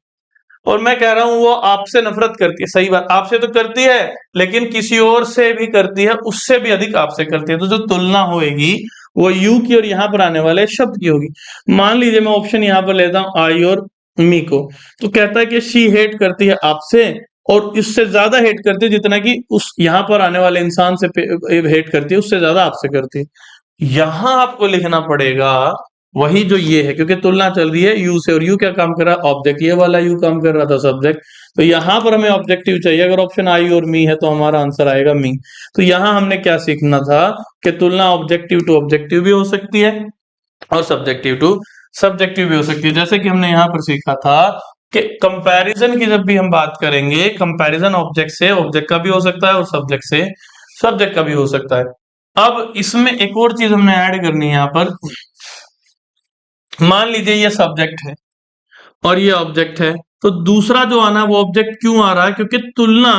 और मैं कह रहा हूं वो आपसे नफरत करती है, सही बात, आपसे तो करती है लेकिन किसी और से भी करती है, उससे भी अधिक आपसे करती है, तो जो तुलना होगी वो यू की और यहां पर आने वाले शब्द की होगी। मान लीजिए मैं ऑप्शन यहां पर लेता हूं आई और मी को, तो कहता है कि शी हेट करती है आपसे, और इससे ज्यादा हेट करती है जितना कि उस यहां पर आने वाले इंसान से हेट करती है, उससे ज्यादा आपसे करती है। यहां आपको लिखना पड़ेगा वही जो ये है, क्योंकि तुलना चल रही है यू से, और यू क्या काम कर रहा है, ऑब्जेक्ट, ये वाला यू काम कर रहा था सब्जेक्ट, तो यहां पर हमें ऑब्जेक्टिव चाहिए, अगर ऑप्शन आई और मी है तो हमारा आंसर आएगा मी। तो यहां हमने क्या सीखना था कि तुलना ऑब्जेक्टिव टू ऑब्जेक्टिव भी हो सकती है और सब्जेक्टिव टू सब्जेक्टिव भी हो सकती है, जैसे कि हमने यहां पर सीखा था कि कंपैरिजन की जब भी हम बात करेंगे, कंपैरिजन ऑब्जेक्ट से ऑब्जेक्ट का भी हो सकता है और सब्जेक्ट से सब्जेक्ट का भी हो सकता है। अब इसमें एक और चीज हमने ऐड करनी है, यहां पर मान लीजिए ये सब्जेक्ट है और ये ऑब्जेक्ट है, तो दूसरा जो आना वो ऑब्जेक्ट क्यों आ रहा है, क्योंकि तुलना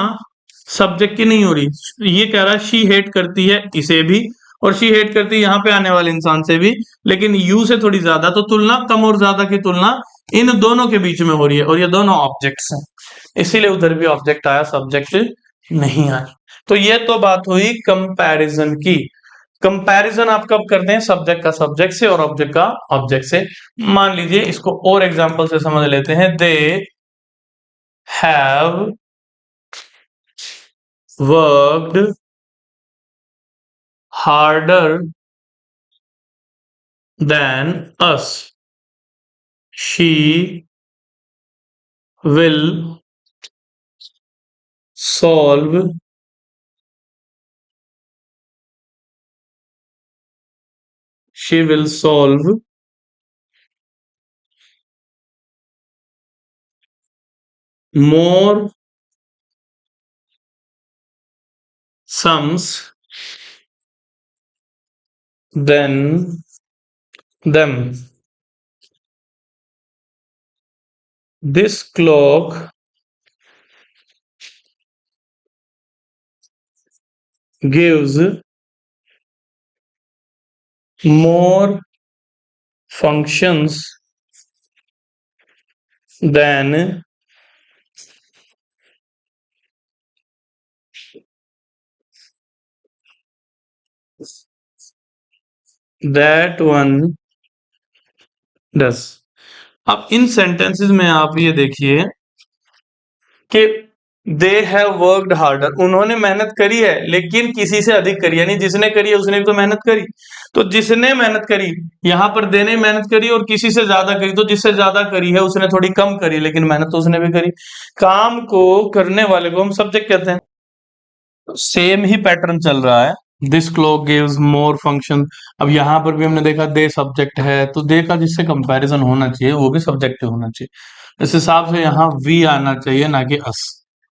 सब्जेक्ट की नहीं हो रही। ये कह रहा है शी हेट करती है इसे भी, और शी हेट करती है यहाँ पे आने वाले इंसान से भी, लेकिन यू से थोड़ी ज्यादा। तो तुलना कम और ज्यादा की तुलना इन दोनों के बीच में हो रही है, और ये दोनों ऑब्जेक्ट्स हैं, इसीलिए उधर भी ऑब्जेक्ट आया, सब्जेक्ट नहीं आया। तो ये तो बात हुई कंपैरिजन की। कंपैरिजन आप कब करते हैं? सब्जेक्ट का सब्जेक्ट से और ऑब्जेक्ट का ऑब्जेक्ट से। मान लीजिए इसको और एग्जांपल से समझ लेते हैं। They have worked harder than us, she will solve she will solve more sums than them. This clock gives more functions than that one does। अब इन सेंटेंसेस में आप ये देखिए कि दे हैव वर्कड हार्डर, उन्होंने मेहनत करी है लेकिन किसी से अधिक करी, यानी जिसने करी है उसने भी तो मेहनत करी। तो जिसने मेहनत करी, यहां पर देने मेहनत करी और किसी से ज्यादा करी, तो जिससे ज्यादा करी है उसने थोड़ी कम करी, लेकिन मेहनत तो उसने भी करी। काम को करने वाले को हम सब्जेक्ट कहते हैं। सेम ही पैटर्न चल रहा है। This clock gives more function. अब यहां पर भी हमने देखा दे सब्जेक्ट है, तो दे का जिससे कंपैरिजन होना चाहिए वो भी सब्जेक्ट होना चाहिए। इस हिसाब से यहाँ वी आना चाहिए, ना कि us.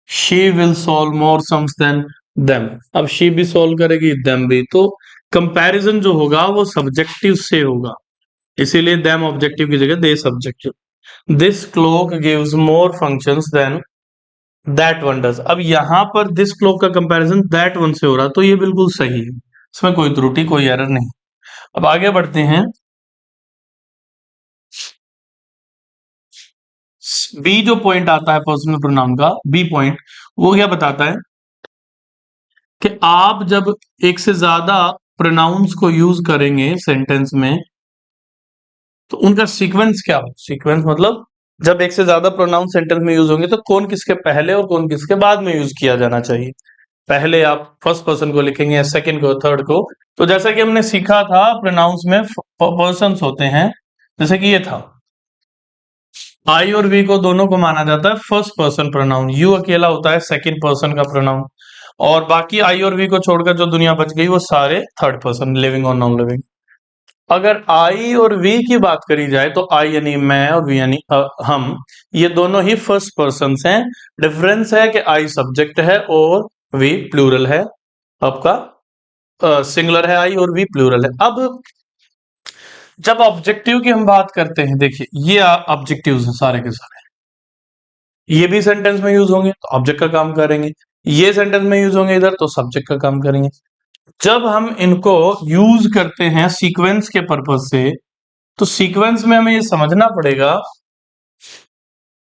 She will solve more sums than them. अब शी भी सॉल्व करेगी, देम भी। तो कंपैरिजन जो होगा वो सब्जेक्टिव से होगा, इसीलिए देम ऑब्जेक्टिव की जगह they subjective. This clock gives more functions than that one does. अब यहां पर दिस क्लॉक का कंपैरिजन दैट वन से हो रहा, तो ये बिल्कुल सही है, इसमें कोई त्रुटि कोई एरर नहीं। अब आगे बढ़ते हैं। बी जो पॉइंट आता है पर्सनल प्रोनाउन का, बी पॉइंट, वो क्या बताता है कि आप जब एक से ज्यादा प्रोनाउंस को यूज करेंगे सेंटेंस में, तो उनका सीक्वेंस क्या हो। सीक्वेंस मतलब जब एक से ज्यादा प्रोनाउन सेंटेंस में यूज होंगे तो कौन किसके पहले और कौन किसके बाद में यूज किया जाना चाहिए। पहले आप फर्स्ट पर्सन को लिखेंगे या सेकंड को, थर्ड को। तो जैसा कि हमने सीखा था प्रोनाउंस में पर्सन्स होते हैं, जैसे कि ये था आई और वी को दोनों को माना जाता है फर्स्ट पर्सन प्रोनाउन, यू अकेला होता है सेकंड पर्सन का प्रोनाउन, और बाकी आई और वी को छोड़कर जो दुनिया बच गई वो सारे थर्ड पर्सन, लिविंग और नॉन लिविंग। अगर आई और वी की बात करी जाए तो आई यानी मैं और वी यानी हम, ये दोनों ही फर्स्ट पर्सन हैं। डिफरेंस है कि आई सब्जेक्ट है और वी प्लूरल है। आपका सिंगुलर है आई और वी प्लूरल है। अब जब ऑब्जेक्टिव की हम बात करते हैं, देखिए ये ऑब्जेक्टिव्स हैं सारे के सारे, ये भी सेंटेंस में यूज होंगे तो ऑब्जेक्ट का काम करेंगे, ये सेंटेंस में यूज होंगे इधर तो सब्जेक्ट का काम करेंगे। जब हम इनको यूज करते हैं सीक्वेंस के पर्पज से, तो सीक्वेंस में हमें ये समझना पड़ेगा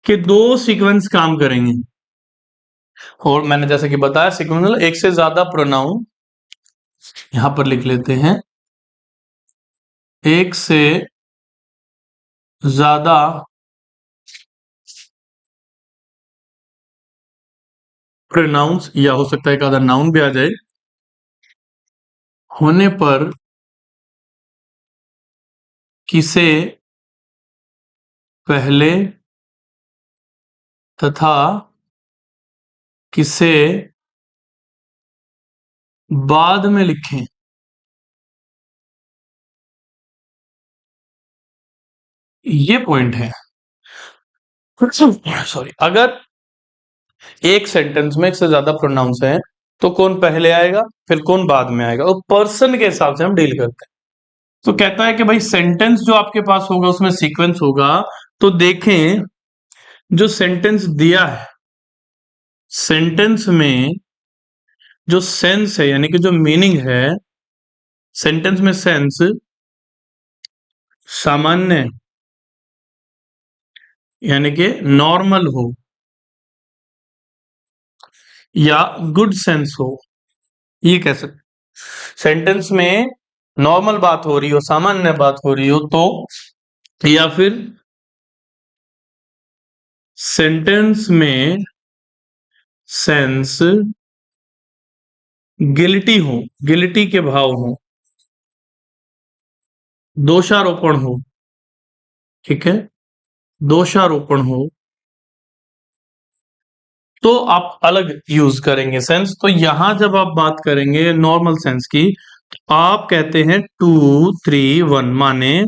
कि दो सीक्वेंस काम करेंगे। और मैंने जैसे कि बताया सीक्वेंस मतलब एक से ज्यादा प्रोनाउन, यहां पर लिख लेते हैं एक से ज्यादा प्रोनाउंस, या हो सकता है एक आधा नाउन भी आ जाए, होने पर किसे पहले तथा किसे बाद में लिखें, ये पॉइंट है। सॉरी, अगर एक सेंटेंस में एक से ज्यादा प्रोनाउंस है तो कौन पहले आएगा फिर कौन बाद में आएगा, और पर्सन के हिसाब से हम डील करते हैं। तो कहता है कि भाई सेंटेंस जो आपके पास होगा उसमें सीक्वेंस होगा। तो देखें जो सेंटेंस दिया है, सेंटेंस में जो सेंस है यानी कि जो मीनिंग है, सेंटेंस में सेंस सामान्य यानी कि नॉर्मल हो या गुड सेंस हो, ये कह सकते। सेंटेंस में नॉर्मल बात हो रही हो, सामान्य बात हो रही हो तो, या फिर सेंटेंस में सेंस गिल्टी हो, गिल्टी के भाव हो, दोषारोपण हो, ठीक है, दोषारोपण हो, तो आप अलग यूज करेंगे सेंस। तो यहां जब आप बात करेंगे नॉर्मल सेंस की, तो आप कहते हैं 2 3 1, माने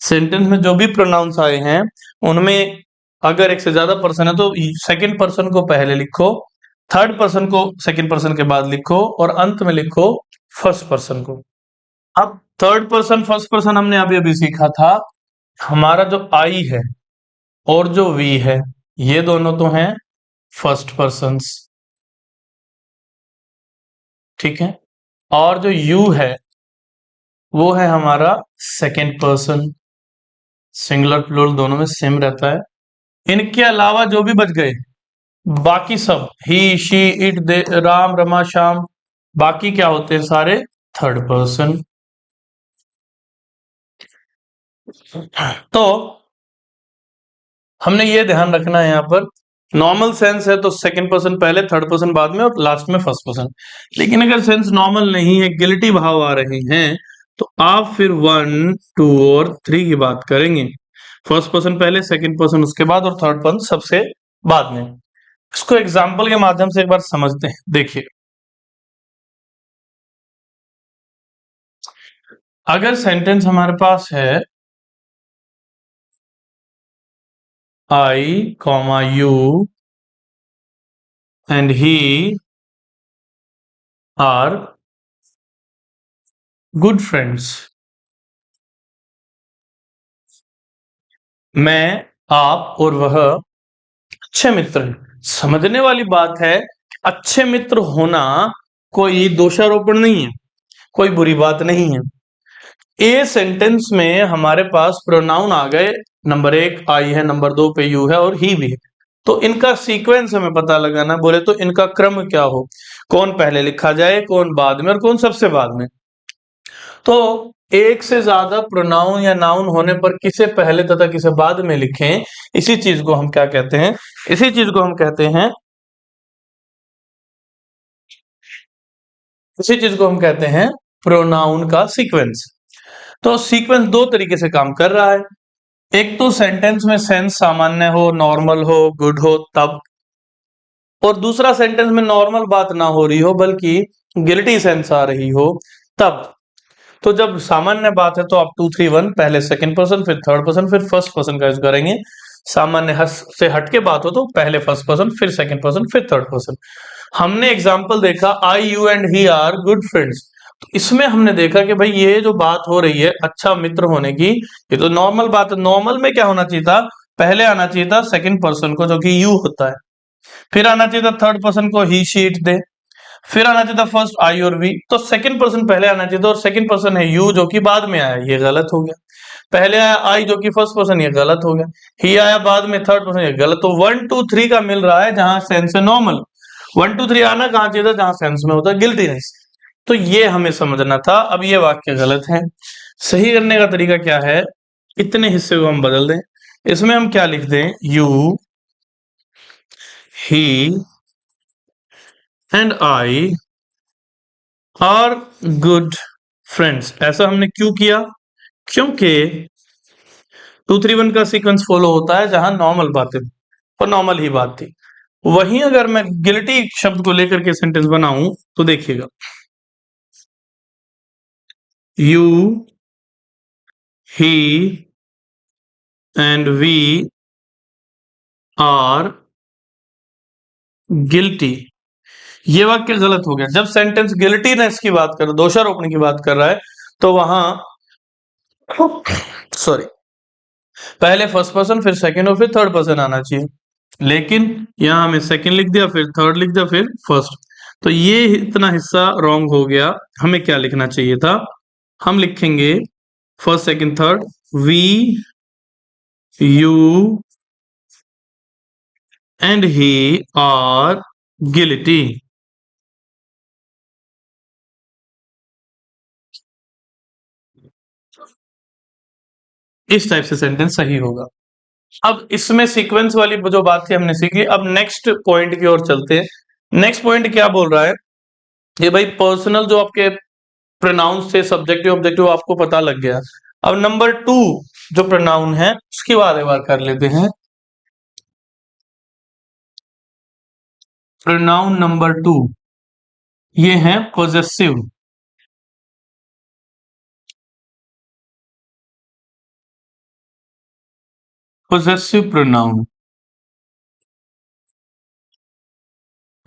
सेंटेंस में जो भी प्रोनाउंस आए हैं उनमें अगर एक से ज्यादा पर्सन है तो सेकंड पर्सन को पहले लिखो, थर्ड पर्सन को सेकंड पर्सन के बाद लिखो, और अंत में लिखो फर्स्ट पर्सन को। अब थर्ड पर्सन फर्स्ट पर्सन हमने अभी अभी सीखा था। हमारा जो आई है और जो वी है, ये दोनों तो हैं फर्स्ट पर्सन्स, ठीक है, और जो यू है वो है हमारा सेकंड पर्सन। सिंगुलर प्लूरल दोनों में सेम रहता है। इनके अलावा जो भी बच गए बाकी सब, he she it they, Ram Rama Shyam, बाकी क्या होते हैं सारे थर्ड पर्सन। तो हमने ये ध्यान रखना है यहाँ पर, नॉर्मल सेंस है तो सेकंड पर्सन पहले, थर्ड पर्सन बाद में, और लास्ट में फर्स्ट पर्सन। लेकिन अगर सेंस नॉर्मल नहीं है, गिल्टी भाव आ रहे हैं, तो आप फिर 1 2 और 3 की बात करेंगे। फर्स्ट पर्सन पहले, सेकंड पर्सन उसके बाद, और थर्ड पर्सन सबसे बाद में। इसको एग्जाम्पल के माध्यम से एक बार समझते हैं। देखिए, अगर सेंटेंस हमारे पास है I, you and he are good friends, मैं, आप और वह अच्छे मित्र हैं। समझने वाली बात है, अच्छे मित्र होना कोई दोषारोपण नहीं है, कोई बुरी बात नहीं है। ए सेंटेंस में हमारे पास प्रोनाउन आ गए, नंबर 1 आई है, नंबर 2 पे यू है और ही भी है। तो इनका सीक्वेंस हमें पता लगाना, बोले तो इनका क्रम क्या हो, कौन पहले लिखा जाए, कौन बाद में, और कौन सबसे बाद में। तो एक से ज्यादा प्रोनाउन या नाउन होने पर किसे पहले तथा किसे बाद में लिखें, इसी चीज को हम क्या कहते हैं, इसी चीज को हम कहते हैं, इसी चीज को हम कहते हैं प्रोनाउन का सीक्वेंस। तो सीक्वेंस दो तरीके से काम कर रहा है। एक तो सेंटेंस में सेंस सामान्य हो, नॉर्मल हो, गुड हो तब, और दूसरा सेंटेंस में नॉर्मल बात ना हो रही हो बल्कि गिल्टी सेंस आ रही हो तब। तो जब सामान्य बात है तो आप 2 3 1 पहले सेकंड पर्सन, फिर थर्ड पर्सन, फिर फर्स्ट पर्सन का यूज करेंगे। सामान्य से हटके बात हो तो पहले फर्स्ट पर्सन, फिर सेकंड पर्सन, फिर थर्ड पर्सन। हमने एग्जाम्पल देखा, I you and he are good friends. तो इसमें हमने देखा कि भाई ये जो बात हो रही है अच्छा मित्र होने की, ये तो नॉर्मल बात है। नॉर्मल में क्या होना चाहिए था, पहले आना चाहिए था सेकंड पर्सन को जो कि यू होता है, फिर आना चाहिए था थर्ड पर्सन को ही शी इट दे, फिर आना चाहिए था फर्स्ट आई और वी। तो सेकंड पर्सन पहले आना चाहिए था, और सेकंड पर्सन है यू जो कि बाद में आया, ये गलत हो गया। पहले आया आई जो कि फर्स्ट पर्सन, ये गलत हो गया। ही आया बाद में थर्ड पर्सन, ये गलत। तो 1 2 3 का मिल रहा है जहां सेंस है नॉर्मल। 1 2 3 आना कहां चाहिए था, जहां सेंस में होता है गिल्टीनेस। तो ये हमें समझना था। अब ये वाक्य गलत है, सही करने का तरीका क्या है, इतने हिस्से को हम बदल दें। इसमें हम क्या लिख दें, you he and I R good friends. ऐसा हमने क्यों किया, क्योंकि 2 3 1 का सीक्वेंस फॉलो होता है जहां नॉर्मल बातें, और नॉर्मल ही बात थी। वहीं अगर मैं गिल्टी शब्द को लेकर के सेंटेंस बनाऊं तो देखिएगा, you he and we are guilty, ये वाक्य गलत हो गया। जब सेंटेंस गिल्टीनेस की बात कर रहा है, दोषारोपण की बात कर रहा है, तो वहां सॉरी पहले फर्स्ट पर्सन, फिर सेकंड और फिर थर्ड पर्सन आना चाहिए। लेकिन यहां हमें सेकंड लिख दिया, फिर थर्ड लिख दिया, फिर फर्स्ट। तो ये इतना हिस्सा रॉन्ग हो गया। हमें क्या लिखना चाहिए था? हम लिखेंगे first second third, we you and he are guilty. इस टाइप से सेंटेंस सही होगा। अब इसमें सीक्वेंस वाली जो बात थी हमने सीखी। अब नेक्स्ट पॉइंट की ओर चलते हैं। नेक्स्ट पॉइंट क्या बोल रहा है? ये भाई पर्सनल जो आपके प्रोनाउंस थे, सब्जेक्टिव ऑब्जेक्टिव, आपको पता लग गया। अब नंबर 2 जो प्रोनाउन है उसकी बार कर लेते हैं। प्रोनाउन नंबर 2 ये है possessive. Possessive pronoun,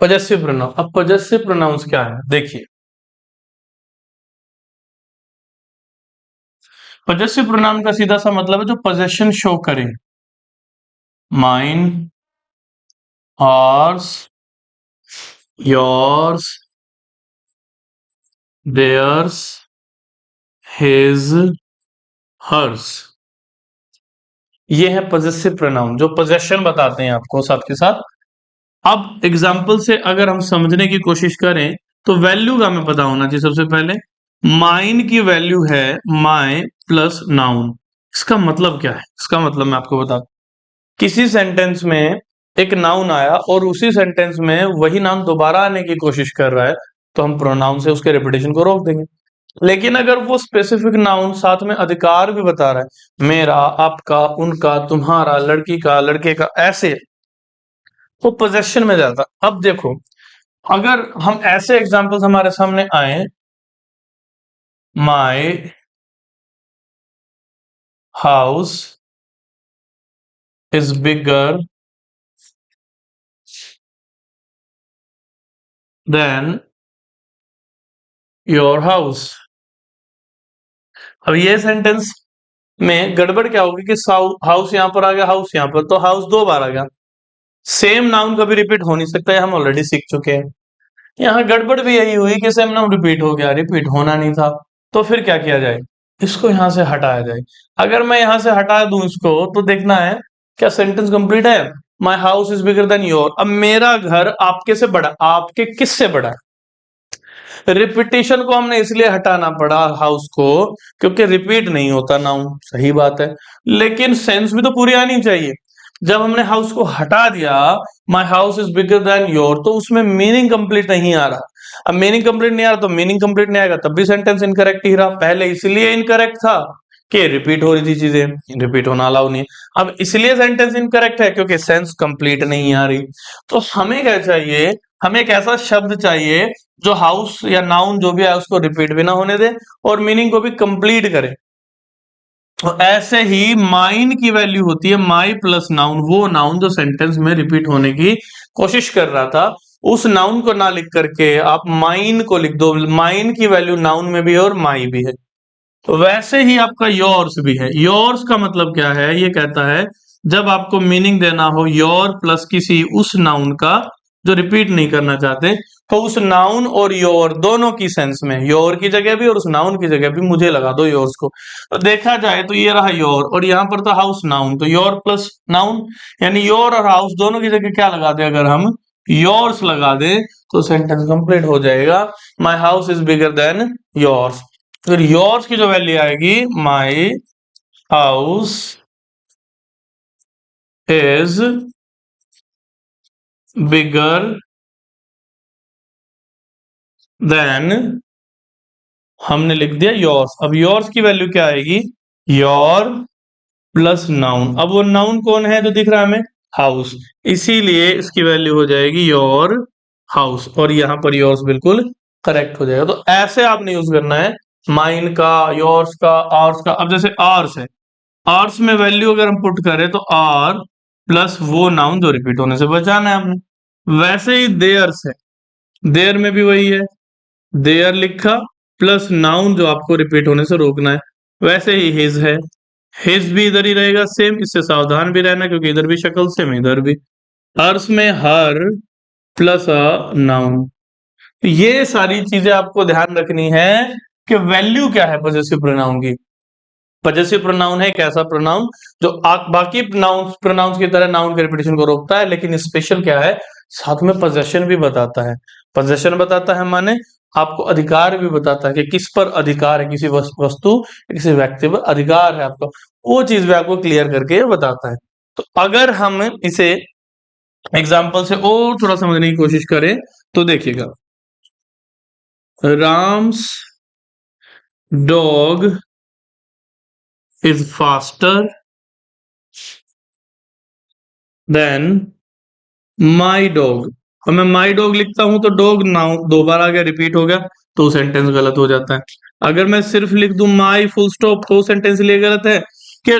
possessive pronoun. अब पॉजेसिव प्रोनाउंस क्या है देखिए। पॉजेसिव प्रोनाउन का सीधा सा मतलब है जो पोजेशन शो करे। Mine, ours, yours, theirs, his, hers. ये है पॉजेसिव प्रोनाउन जो पोजेशन बताते हैं आपको साथ के साथ। अब एग्जाम्पल से अगर हम समझने की कोशिश करें तो वैल्यू का हमें पता होना चाहिए। सबसे पहले माइन की वैल्यू है माई प्लस नाउन। इसका मतलब क्या है? इसका मतलब मैं आपको बता, किसी सेंटेंस में एक नाउन आया और उसी सेंटेंस में वही नाउन दोबारा आने की कोशिश कर रहा है तो हम प्रोनाउन से उसके रिपीटेशन को रोक देंगे। लेकिन अगर वो स्पेसिफिक नाउन साथ में अधिकार भी बता रहा है, मेरा, आपका, उनका, तुम्हारा, लड़की का, लड़के का, ऐसे, वो पोजेशन में जाता। अब देखो, अगर हम ऐसे एग्जांपल्स हमारे सामने आए, my house is bigger than your house. अब ये सेंटेंस में गड़बड़ क्या होगी कि हाउस यहां पर आ गया, हाउस यहां पर, तो हाउस 2 बार आ गया। सेम नाउन कभी रिपीट हो नहीं सकता है, हम ऑलरेडी सीख चुके हैं। यहाँ गड़बड़ भी यही हुई कि सेम नाउन रिपीट हो गया, रिपीट होना नहीं था। तो फिर क्या किया जाए? इसको यहां से हटाया जाए। अगर मैं यहां से हटा दूं इसको तो देखना है क्या सेंटेंस कंप्लीट है। My house is bigger than your. अब मेरा घर आपके से बड़ा, आपके किससे बड़ा है? रिपीटेशन को हमने इसलिए हटाना पड़ा हाउस को क्योंकि रिपीट नहीं होता नाउन, सही बात है। लेकिन सेंस भी तो पूरी आनी चाहिए। जब हमने हाउस को हटा दिया, my house is bigger than your, तो उसमें मीनिंग कंप्लीट नहीं आ रहा। अब मीनिंग कंप्लीट नहीं आ रहा तो मीनिंग कंप्लीट नहीं आएगा तब भी सेंटेंस इनकरेक्ट ही रहा। पहले इसलिए इनकरेक्ट था कि रिपीट हो रही थी चीजें, रिपीट होना अलाउ नहीं है। अब इसलिए सेंटेंस इनकरेक्ट है क्योंकि सेंस कंप्लीट नहीं आ रही। तो हमें क्या चाहिए? हमें एक ऐसा शब्द चाहिए जो हाउस या नाउन जो भी है उसको रिपीट भी ना होने दे और मीनिंग को भी कंप्लीट करे। तो ऐसे ही माइन की वैल्यू होती है माई प्लस नाउन। वो नाउन जो सेंटेंस में रिपीट होने की कोशिश कर रहा था, उस नाउन को ना लिख करके आप माइन को लिख दो। माइन की वैल्यू नाउन में भी है और माई भी है। तो वैसे ही आपका योर्स भी है। योर्स का मतलब क्या है? ये कहता है जब आपको मीनिंग देना हो योर प्लस किसी उस नाउन का जो रिपीट नहीं करना चाहते, तो उस नाउन और योर दोनों की सेंस में, योर की जगह भी और उस नाउन की जगह भी मुझे लगा दो योर्स को। तो देखा जाए तो ये रहा योर और यहां पर था हाउस नाउन, तो योर प्लस नाउन यानी योर और हाउस दोनों की जगह क्या लगा दे? अगर हम योर्स लगा दे तो सेंटेंस कंप्लीट हो जाएगा। My house is bigger than yours. फिर योर्स की जो वैल्यू आएगी, my house is bigger than, हमने लिख दिया योर्स। अब योर्स की वैल्यू क्या आएगी? Your plus noun. अब वो नाउन कौन है जो दिख रहा है हमें? हाउस। इसीलिए इसकी वैल्यू हो जाएगी योर हाउस और यहां पर योर्स बिल्कुल करेक्ट हो जाएगा। तो ऐसे आपने यूज करना है माइन का, योर्स का, आर्स का। अब जैसे आर्स है, आर्स में वैल्यू अगर हम पुट करें तो आर प्लस वो नाउन जो रिपीट होने से बचाना है हमने। वैसे ही देयर्स है, देयर में भी वही है, देयर लिखा प्लस नाउन जो आपको रिपीट होने से रोकना है। वैसे ही हिज है, हिज भी इधर ही रहेगा सेम। इससे सावधान भी रहना क्योंकि इधर भी शक्ल सेम, इधर भी। हर्स में हर प्लस अ नाउन, ये सारी चीजें आपको ध्यान रखनी है कि वैल्यू क्या है पॉजेसिव प्रोनाउन की। पॉजेसिव प्रोनाउन है एक ऐसा प्रोनाउन जो बाकी प्रोनाउंस की तरह नाउन के रिपीटेशन को रोकता है, लेकिन स्पेशल क्या है, साथ में पोजेशन भी बताता है। पोजेशन बताता है माने आपको अधिकार भी बताता है कि किस पर अधिकार है, किसी वस्तु किसी व्यक्ति पर अधिकार है आपका, वो चीज भी आपको क्लियर करके बताता है। तो अगर हम इसे एग्जाम्पल से और थोड़ा समझने की कोशिश करें तो देखिएगा, Ram's dog is faster than my dog. और मैं माई डॉग लिखता हूं तो डॉग नाउन दो बार आ गया, रिपीट हो गया, तो सेंटेंस गलत हो जाता है। अगर मैं सिर्फ लिख दूं माई फुल स्टॉप तो सेंटेंस लिए गलत है। कि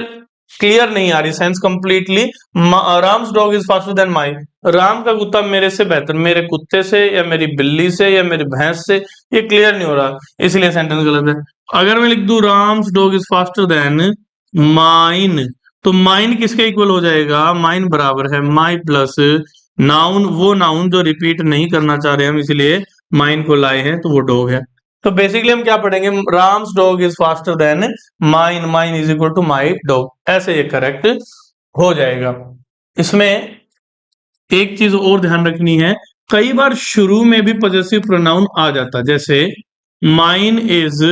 क्लियर नहीं आ रही sense completely. Ram's dog is faster than my, Ram का कुत्ता मेरे से बेहतर, मेरे कुत्ते से या मेरी बिल्ली से या मेरी भैंस से, ये क्लियर नहीं हो रहा, इसलिए सेंटेंस गलत है। अगर मैं लिख दूं Ram's dog is faster than mine, तो माइन किसके इक्वल हो जाएगा, माइन बराबर है माई प्लस नाउन, वो नाउन जो रिपीट नहीं करना चाह रहे हम इसलिए माइन को लाए हैं, तो वो डॉग है। तो बेसिकली हम क्या पढ़ेंगे, Ram's dog is faster than mine, mine is equal to my dog, ऐसे ये करेक्ट हो जाएगा। इसमें एक चीज और ध्यान रखनी है, कई बार शुरू में भी पॉजेसिव प्रोनाउन आ जाता है, जैसे mine is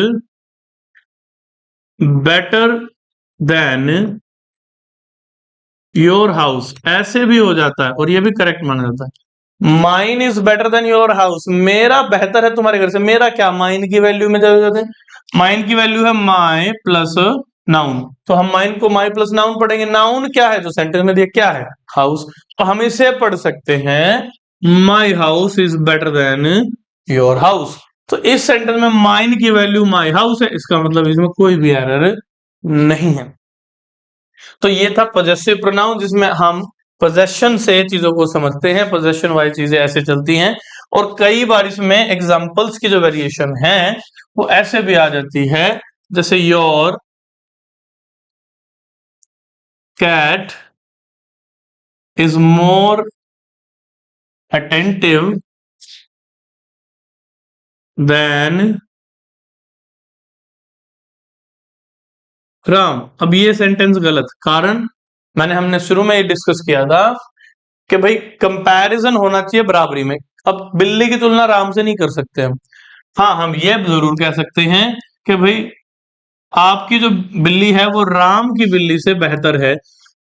better than your house, ऐसे भी हो जाता है और ये भी करेक्ट माना जाता है। Mine is better than your house, मेरा बेहतर है तुम्हारे घर से, मेरा क्या, माइन की वैल्यू में चले जाते हैं। माइन की वैल्यू है माई प्लस नाउन, तो हम माइन को माई प्लस नाउन पढ़ेंगे। नाउन क्या है जो सेंटेंस में दिया, क्या है, हाउस, तो हम इसे पढ़ सकते हैं my house is better than your house. तो इस सेंटेंस में माइन की वैल्यू माई हाउस है, इसका मतलब इसमें कोई भी एरर नहीं है। तो ये था पोजेसिव प्रोनाउन, जिसमें हम पोजेशन से चीजों को समझते हैं, पोजेशन वाली चीजें ऐसे चलती हैं। और कई बार इसमें एग्जांपल्स की जो वेरिएशन है वो ऐसे भी आ जाती है, जैसे your cat is more attentive than Ram. अब ये सेंटेंस गलत, कारण मैंने हमने शुरू में ये डिस्कस किया था कि भाई कंपैरिजन होना चाहिए बराबरी में। अब बिल्ली की तुलना राम से नहीं कर सकते हम। हाँ, हम ये जरूर कह सकते हैं कि भाई आपकी जो बिल्ली है वो राम की बिल्ली से बेहतर है।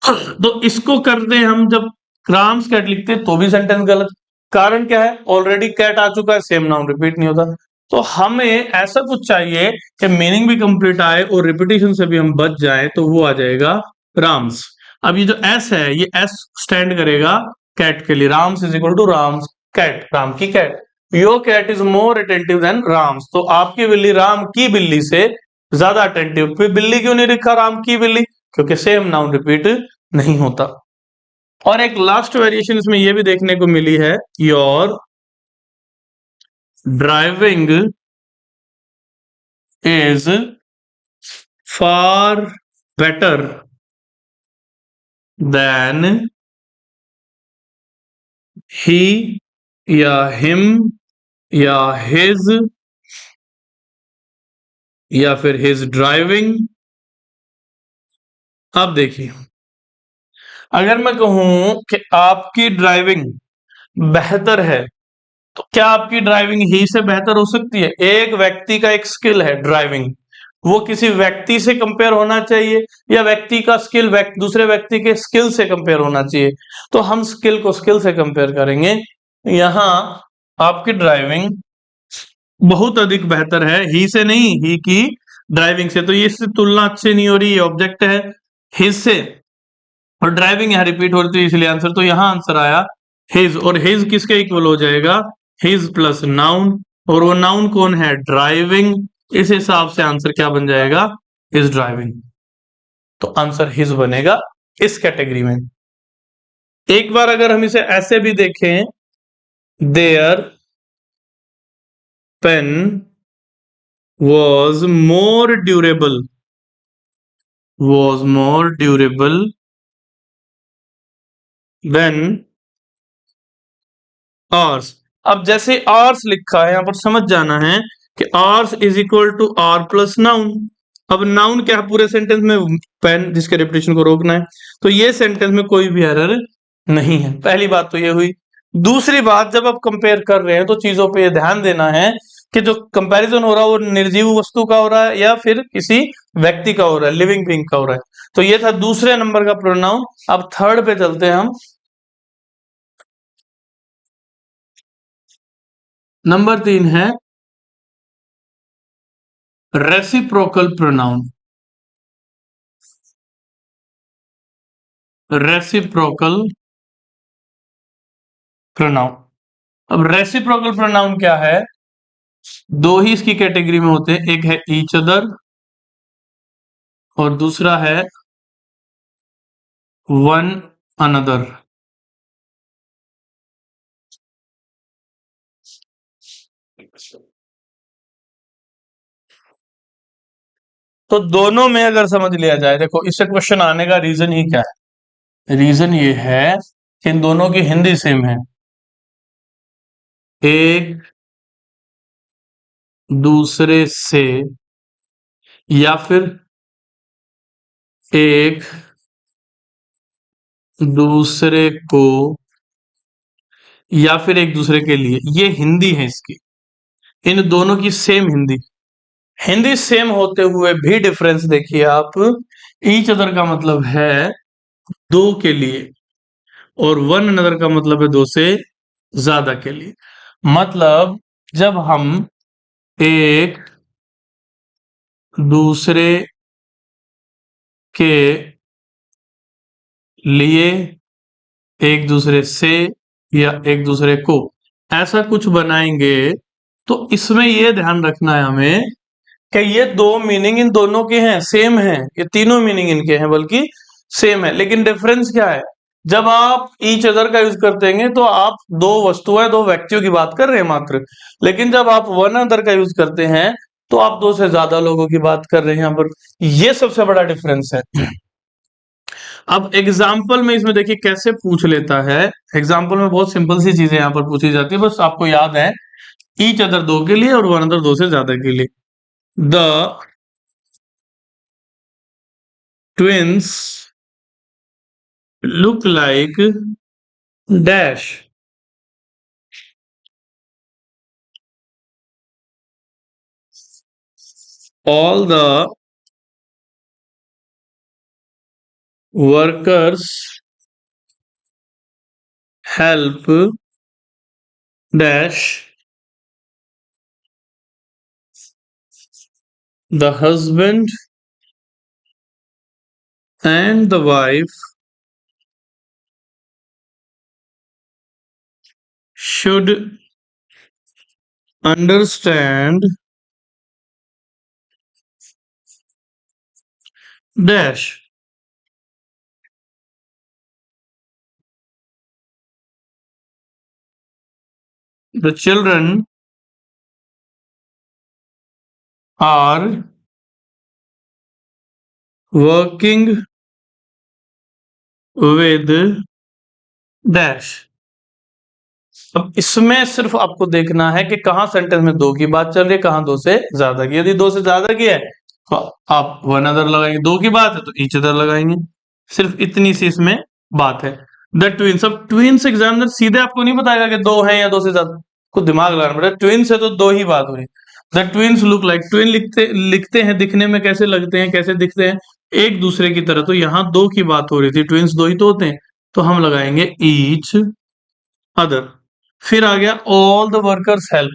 तो इसको करते हम जब राम्स कैट लिखते तो भी सेंटेंस गलत। कारण क्या है, ऑलरेडी कैट आ चुका है, सेम नाउन रिपीट नहीं होता। तो हमें ऐसा कुछ चाहिए कि मीनिंग भी कंप्लीट आए और रिपीटेशन से भी हम बच जाए, तो वो आ जाएगा राम्स। अब ये जो एस है, ये एस स्टैंड करेगा कैट के लिए, Ram's is equal to Ram's cat, Ram की cat. Your cat is more attentive than Ram's, तो आपकी बिल्ली राम की बिल्ली से ज्यादा अटेंटिव। फिर बिल्ली क्यों नहीं लिखा राम की बिल्ली, क्योंकि सेम नाउन रिपीट नहीं होता। और एक लास्ट वेरिएशन इसमें यह भी देखने को मिली है, your driving is far better than he या हिम या हिज या फिर हिज ड्राइविंग। अब देखिए, अगर मैं कहूं कि आपकी ड्राइविंग बेहतर है, तो क्या आपकी ड्राइविंग ही से बेहतर हो सकती है? एक व्यक्ति का एक स्किल है ड्राइविंग, वो किसी व्यक्ति से कंपेयर होना चाहिए या व्यक्ति का स्किल दूसरे व्यक्ति के स्किल से कंपेयर होना चाहिए? तो हम स्किल को स्किल से कंपेयर करेंगे। यहां आपकी ड्राइविंग बहुत अधिक बेहतर है, ही से नहीं, ही की ड्राइविंग से, तो ये इससे तुलना अच्छी नहीं हो रही, ये ऑब्जेक्ट है हिज से, और ड्राइविंग यहाँ रिपीट हो रही थी, इसलिए आंसर, तो यहां आंसर आया हिज। और हिज किसके इक्वल हो जाएगा, हिज प्लस नाउन, और वो नाउन कौन है, ड्राइविंग। इस हिसाब से आंसर क्या बन जाएगा, हिज ड्राइविंग। तो आंसर हिज बनेगा इस कैटेगरी में। एक बार अगर हम इसे ऐसे भी देखें, their pen was more durable, was more durable than ours. अब जैसे आर्स लिखा है, यहां पर समझ जाना है कि ours is equal to our plus noun. अब नाउन क्या है, पूरे सेंटेंस में पेन जिसके रिपीटेशन को रोकना है, तो ये सेंटेंस में कोई भी एरर नहीं है। पहली बात तो ये हुई। दूसरी बात, जब आप कंपेयर कर रहे हैं तो चीजों पे ध्यान देना है कि जो कंपैरिजन हो रहा है वो निर्जीव वस्तु का हो रहा है या फिर किसी व्यक्ति का हो रहा है, लिविंग बीइंग का हो रहा है। तो ये था दूसरे नंबर का प्रोनाउन। अब थर्ड पे चलते हैं हम। नंबर 3 है रेसिप्रोकल प्रोनाउन। Reciprocal pronoun. अब रेसिप्रोकल प्रोनाउन क्या है? दो ही इसकी कैटेगरी में होते हैं, एक है ईच अदर और दूसरा है वन अनदर। तो दोनों में अगर समझ लिया जाए, देखो इससे क्वेश्चन आने का रीजन ही क्या है? रीजन ये है कि इन दोनों की हिंदी सेम है, एक दूसरे से या फिर एक दूसरे को या फिर एक दूसरे के लिए, ये हिंदी है इसकी। इन दोनों की सेम हिंदी। हिंदी सेम होते हुए भी डिफरेंस देखिए आप। ईच अदर का मतलब है दो के लिए और वन अनदर का मतलब है दो से ज्यादा के लिए। मतलब जब हम एक दूसरे के लिए, एक दूसरे से या एक दूसरे को ऐसा कुछ बनाएंगे, तो इसमें यह ध्यान रखना है हमें कि ये दो मीनिंग इन दोनों के हैं, सेम है। ये तीनों मीनिंग इनके हैं बल्कि सेम है, लेकिन डिफरेंस क्या है? जब आप ईच अदर का यूज करते हैं तो आप दो वस्तुएं, दो व्यक्तियों की बात कर रहे हैं मात्र। लेकिन जब आप वन अदर का यूज करते हैं तो आप दो से ज्यादा लोगों की बात कर रहे हैं यहाँ पर। ये सबसे बड़ा डिफरेंस है। अब एग्जाम्पल में इसमें देखिए कैसे पूछ लेता है। एग्जाम्पल में बहुत सिंपल सी चीजें यहाँ पर पूछी जाती है, बस आपको याद है। ईच अदर दो के लिए और वन अदर दो से ज्यादा के लिए। The twins look like dash, all the workers help dash, the husband and the wife should understand dash. The children are working with dash. अब इसमें सिर्फ आपको देखना है कि कहां सेंटेंस में दो की बात चल रही है, कहां दो से ज्यादा की। यदि दो से ज्यादा की है तो आप वन अदर लगाएंगे, दो की बात है तो ईच अदर लगाएंगे। सिर्फ इतनी सी इसमें बात है। द ट्विंस, अब ट्विंस एग्जामिनर सीधे आपको नहीं बताएगा कि दो है या दो से ज्यादा, को दिमाग लगाना पड़ेगा। ट्विंस है तो दो ही बात हो रही है। The twins look like, twin लिखते लिखते हैं, दिखने में कैसे लगते हैं, कैसे दिखते हैं? एक दूसरे की तरह। तो यहाँ दो की बात हो रही थी, ट्विंस दो ही तो होते हैं, तो हम लगाएंगे ईच अदर। फिर आ गया ऑल द वर्कर्स हेल्प,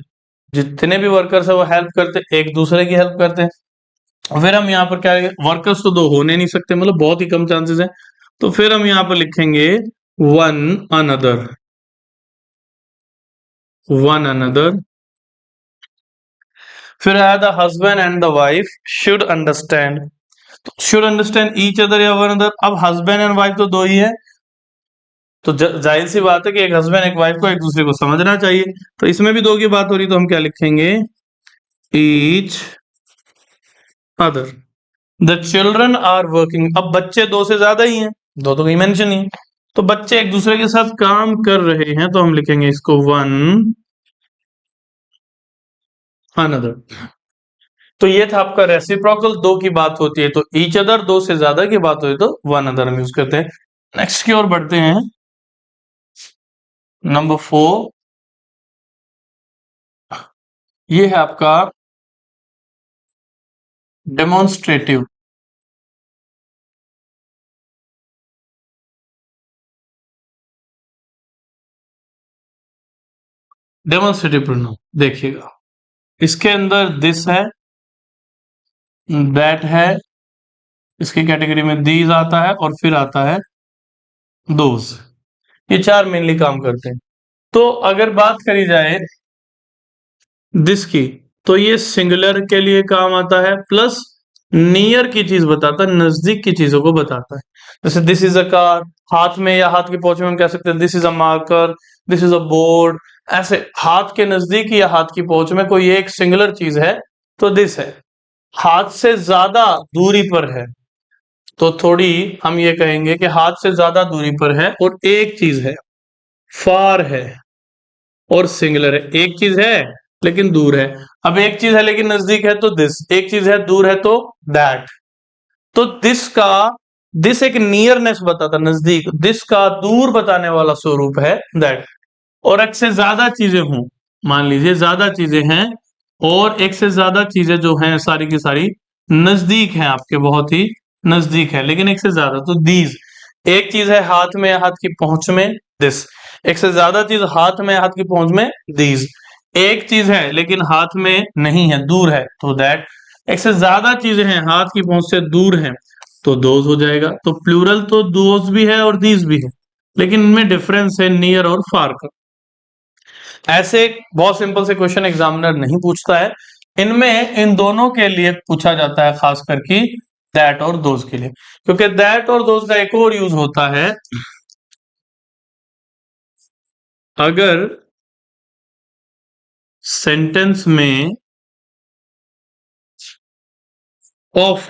जितने भी वर्कर्स है वो हेल्प करते, एक दूसरे की हेल्प करते हैं। फिर हम यहाँ पर क्या, वर्कर्स तो दो होने नहीं सकते, मतलब बहुत ही कम चांसेस है, तो फिर हम यहाँ पर लिखेंगे वन अनदर, वन अनदर। फिर आया the husband and the wife should understand, तो शुड अंडरस्टैंड ईच अदर या वन अदर। अब हस्बैंड एंड वाइफ तो दो ही है, तो जाहिर सी बात है कि एक हस्बैंड एक वाइफ को एक दूसरे को समझना चाहिए। तो इसमें भी दो की बात हो रही, तो हम क्या लिखेंगे? Each other. The children are working, अब बच्चे दो से ज्यादा ही हैं, दो तो कहीं मेंशन ही है, तो बच्चे एक दूसरे के साथ काम कर रहे हैं, तो हम लिखेंगे इसको वन अनदर। तो ये था आपका रेसिप्रोकल, दो की बात होती है तो ईच अदर, दो से ज्यादा की बात होती है तो वन अदर हम यूज करते हैं। नेक्स्ट की ओर बढ़ते हैं। नंबर 4, ये है आपका डेमोन्स्ट्रेटिव। डेमोन्स्ट्रेटिव प्रोनाउन देखिएगा, इसके अंदर दिस है, दैट है, इसकी कैटेगरी में दीज आता है और फिर आता है दोज। ये चार मेनली काम करते हैं। तो अगर बात करी जाए दिस की, तो ये सिंगुलर के लिए काम आता है, प्लस नियर की चीज बताता है, नजदीक की चीजों को बताता है। जैसे दिस इज अ कार, हाथ में या हाथ की पहुंच में हम कह सकते हैं this is a marker, this is a board. ऐसे हाथ के नजदीक या हाथ की पहुंच में कोई एक सिंगुलर चीज है तो दिस है। हाथ से ज्यादा दूरी पर है तो थोड़ी हम ये कहेंगे कि हाथ से ज्यादा दूरी पर है और एक चीज है, फार है और सिंगुलर है। एक चीज है लेकिन दूर है। अब एक चीज है लेकिन नजदीक है तो दिस, एक चीज है दूर है तो दैट। तो दिस एक नियरनेस बताता, नजदीक। दिस का दूर बताने वाला स्वरूप है दैट। और एक से ज्यादा चीजें हों, मान लीजिए ज्यादा चीजें हैं और एक से ज्यादा चीजें जो हैं सारी की सारी नजदीक हैं, आपके बहुत ही नजदीक है लेकिन एक से ज्यादा, तो दीज। एक चीज है हाथ में या हाथ की पहुंच में, दिस। एक से ज्यादा चीज हाथ में या हाथ की पहुंच में, दीज। एक चीज है लेकिन हाथ में नहीं है, दूर है तो दैट। एक से ज्यादा चीजें हैं हाथ की पहुंच से दूर हैं तो दोज हो जाएगा। तो प्लूरल तो दोज भी है और दीज भी है, लेकिन इनमें डिफरेंस है नियर और फार का। ऐसे बहुत सिंपल से क्वेश्चन एग्जामिनर नहीं पूछता है, इनमें इन दोनों के लिए पूछा जाता है, खास करके दैट और दोज के लिए। क्योंकि दैट और दोज का एक और यूज होता है, अगर सेंटेंस में ऑफ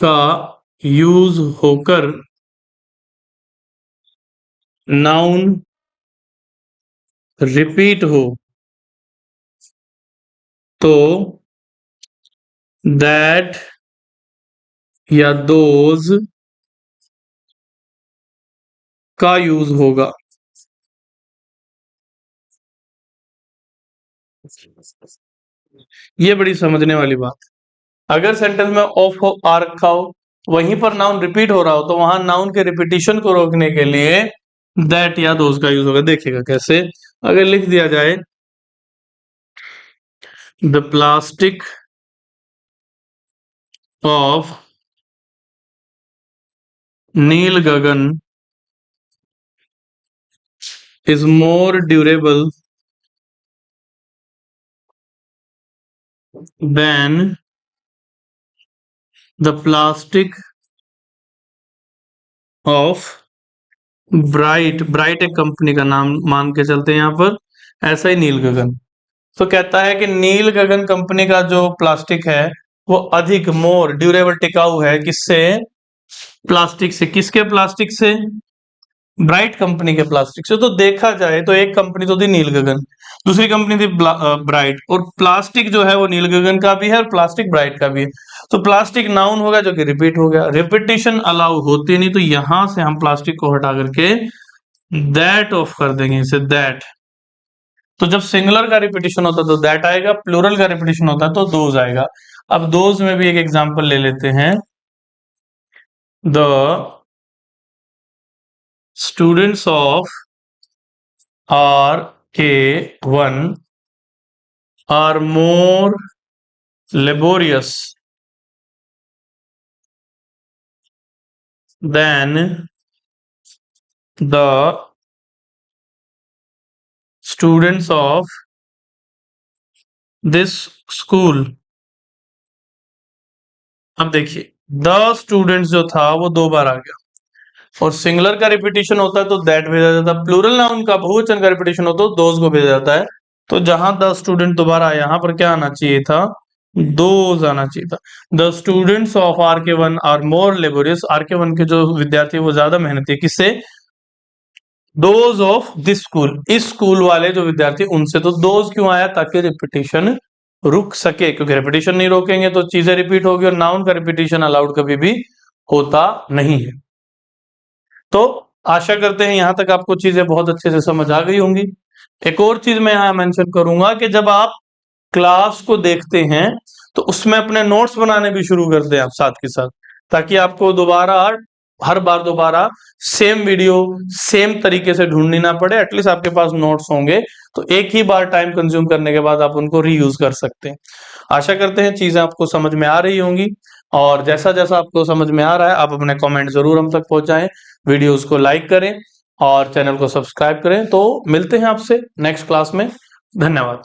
का यूज होकर नाउन रिपीट हो तो दैट या दोज का यूज होगा। ये बड़ी समझने वाली बात। अगर सेंटेंस में ऑफ हो आ रखा हो, वहीं पर नाउन रिपीट हो रहा हो, तो वहां नाउन के रिपीटिशन को रोकने के लिए दैट या दोज का यूज होगा। देखिएगा कैसे, अगर लिख दिया जाए the plastic of Neel Gagan is more durable than the plastic of bright. Bright एक कंपनी का नाम मान के चलते हैं यहां पर, ऐसा ही नील गगन। तो कहता है कि नील गगन कंपनी का जो प्लास्टिक है वो अधिक, मोर ड्यूरेबल, टिकाऊ है। किससे? प्लास्टिक से। किसके प्लास्टिक से? ब्राइट कंपनी के प्लास्टिक से। तो देखा जाए तो एक कंपनी तो थी नील गगन, दूसरी कंपनी थी ब्राइट, और प्लास्टिक जो है वो नील गगन का भी है और प्लास्टिक ब्राइट का भी है। तो प्लास्टिक नाउन होगा जो कि रिपीट हो गया, रिपीटिशन अलाउ होती नहीं, तो यहां से हम प्लास्टिक को हटा करके दैट ऑफ कर देंगे, इसे दैट। तो जब सिंगुलर का रिपीटिशन होता है तो दैट आएगा, प्लूरल का रिपीटिशन होता है तो दोज आएगा। अब दोज में भी एक एग्जांपल ले लेते हैं। The students of RK1 are more laborious than the students of this school। अब देखिए, द स्टूडेंट्स जो था वो दो बार आ गया, और सिंगुलर का रिपीटिशन होता है तो दैट भेजा जाता है, प्लूरल नाउन का बहुवचन का रिपीटिशन होता है तो दोज को भेजा जाता है। तो जहां द स्टूडेंट दोबारा आया, यहां पर क्या आना चाहिए था? दोज आना चाहिए था। The students of RK1 are more laborious. RK1 के जो विद्यार्थी वो ज्यादा मेहनती है। किससे? दोज ऑफ दिस स्कूल, इस स्कूल वाले जो विद्यार्थी उनसे, तो दोज क्यों आया, ताकि रिपीटिशन रुक सके, क्योंकि रिपीटिशन नहीं रोकेंगे तो चीजें रिपीट होगी, और नाउन का रिपीटिशन अलाउड कभी भी होता नहीं है। तो आशा करते हैं यहां तक आपको चीजें बहुत अच्छे से समझ आ गई होंगी। एक और चीज मैं यहां मेंशन करूंगा कि जब आप क्लास को देखते हैं तो उसमें अपने नोट्स बनाने भी शुरू कर दें आप साथ के साथ, ताकि आपको दोबारा, हर बार दोबारा सेम वीडियो सेम तरीके से ढूंढनी ना पड़े। एटलीस्ट आपके पास नोट्स होंगे तो एक ही बार टाइम कंज्यूम करने के बाद आप उनको रीयूज कर सकते हैं। आशा करते हैं चीजें आपको समझ में आ रही होंगी, और जैसा जैसा आपको समझ में आ रहा है आप अपने कमेंट जरूर हम तक पहुंचाएं, वीडियोस को लाइक करें और चैनल को सब्सक्राइब करें। तो मिलते हैं आपसे नेक्स्ट क्लास में। धन्यवाद।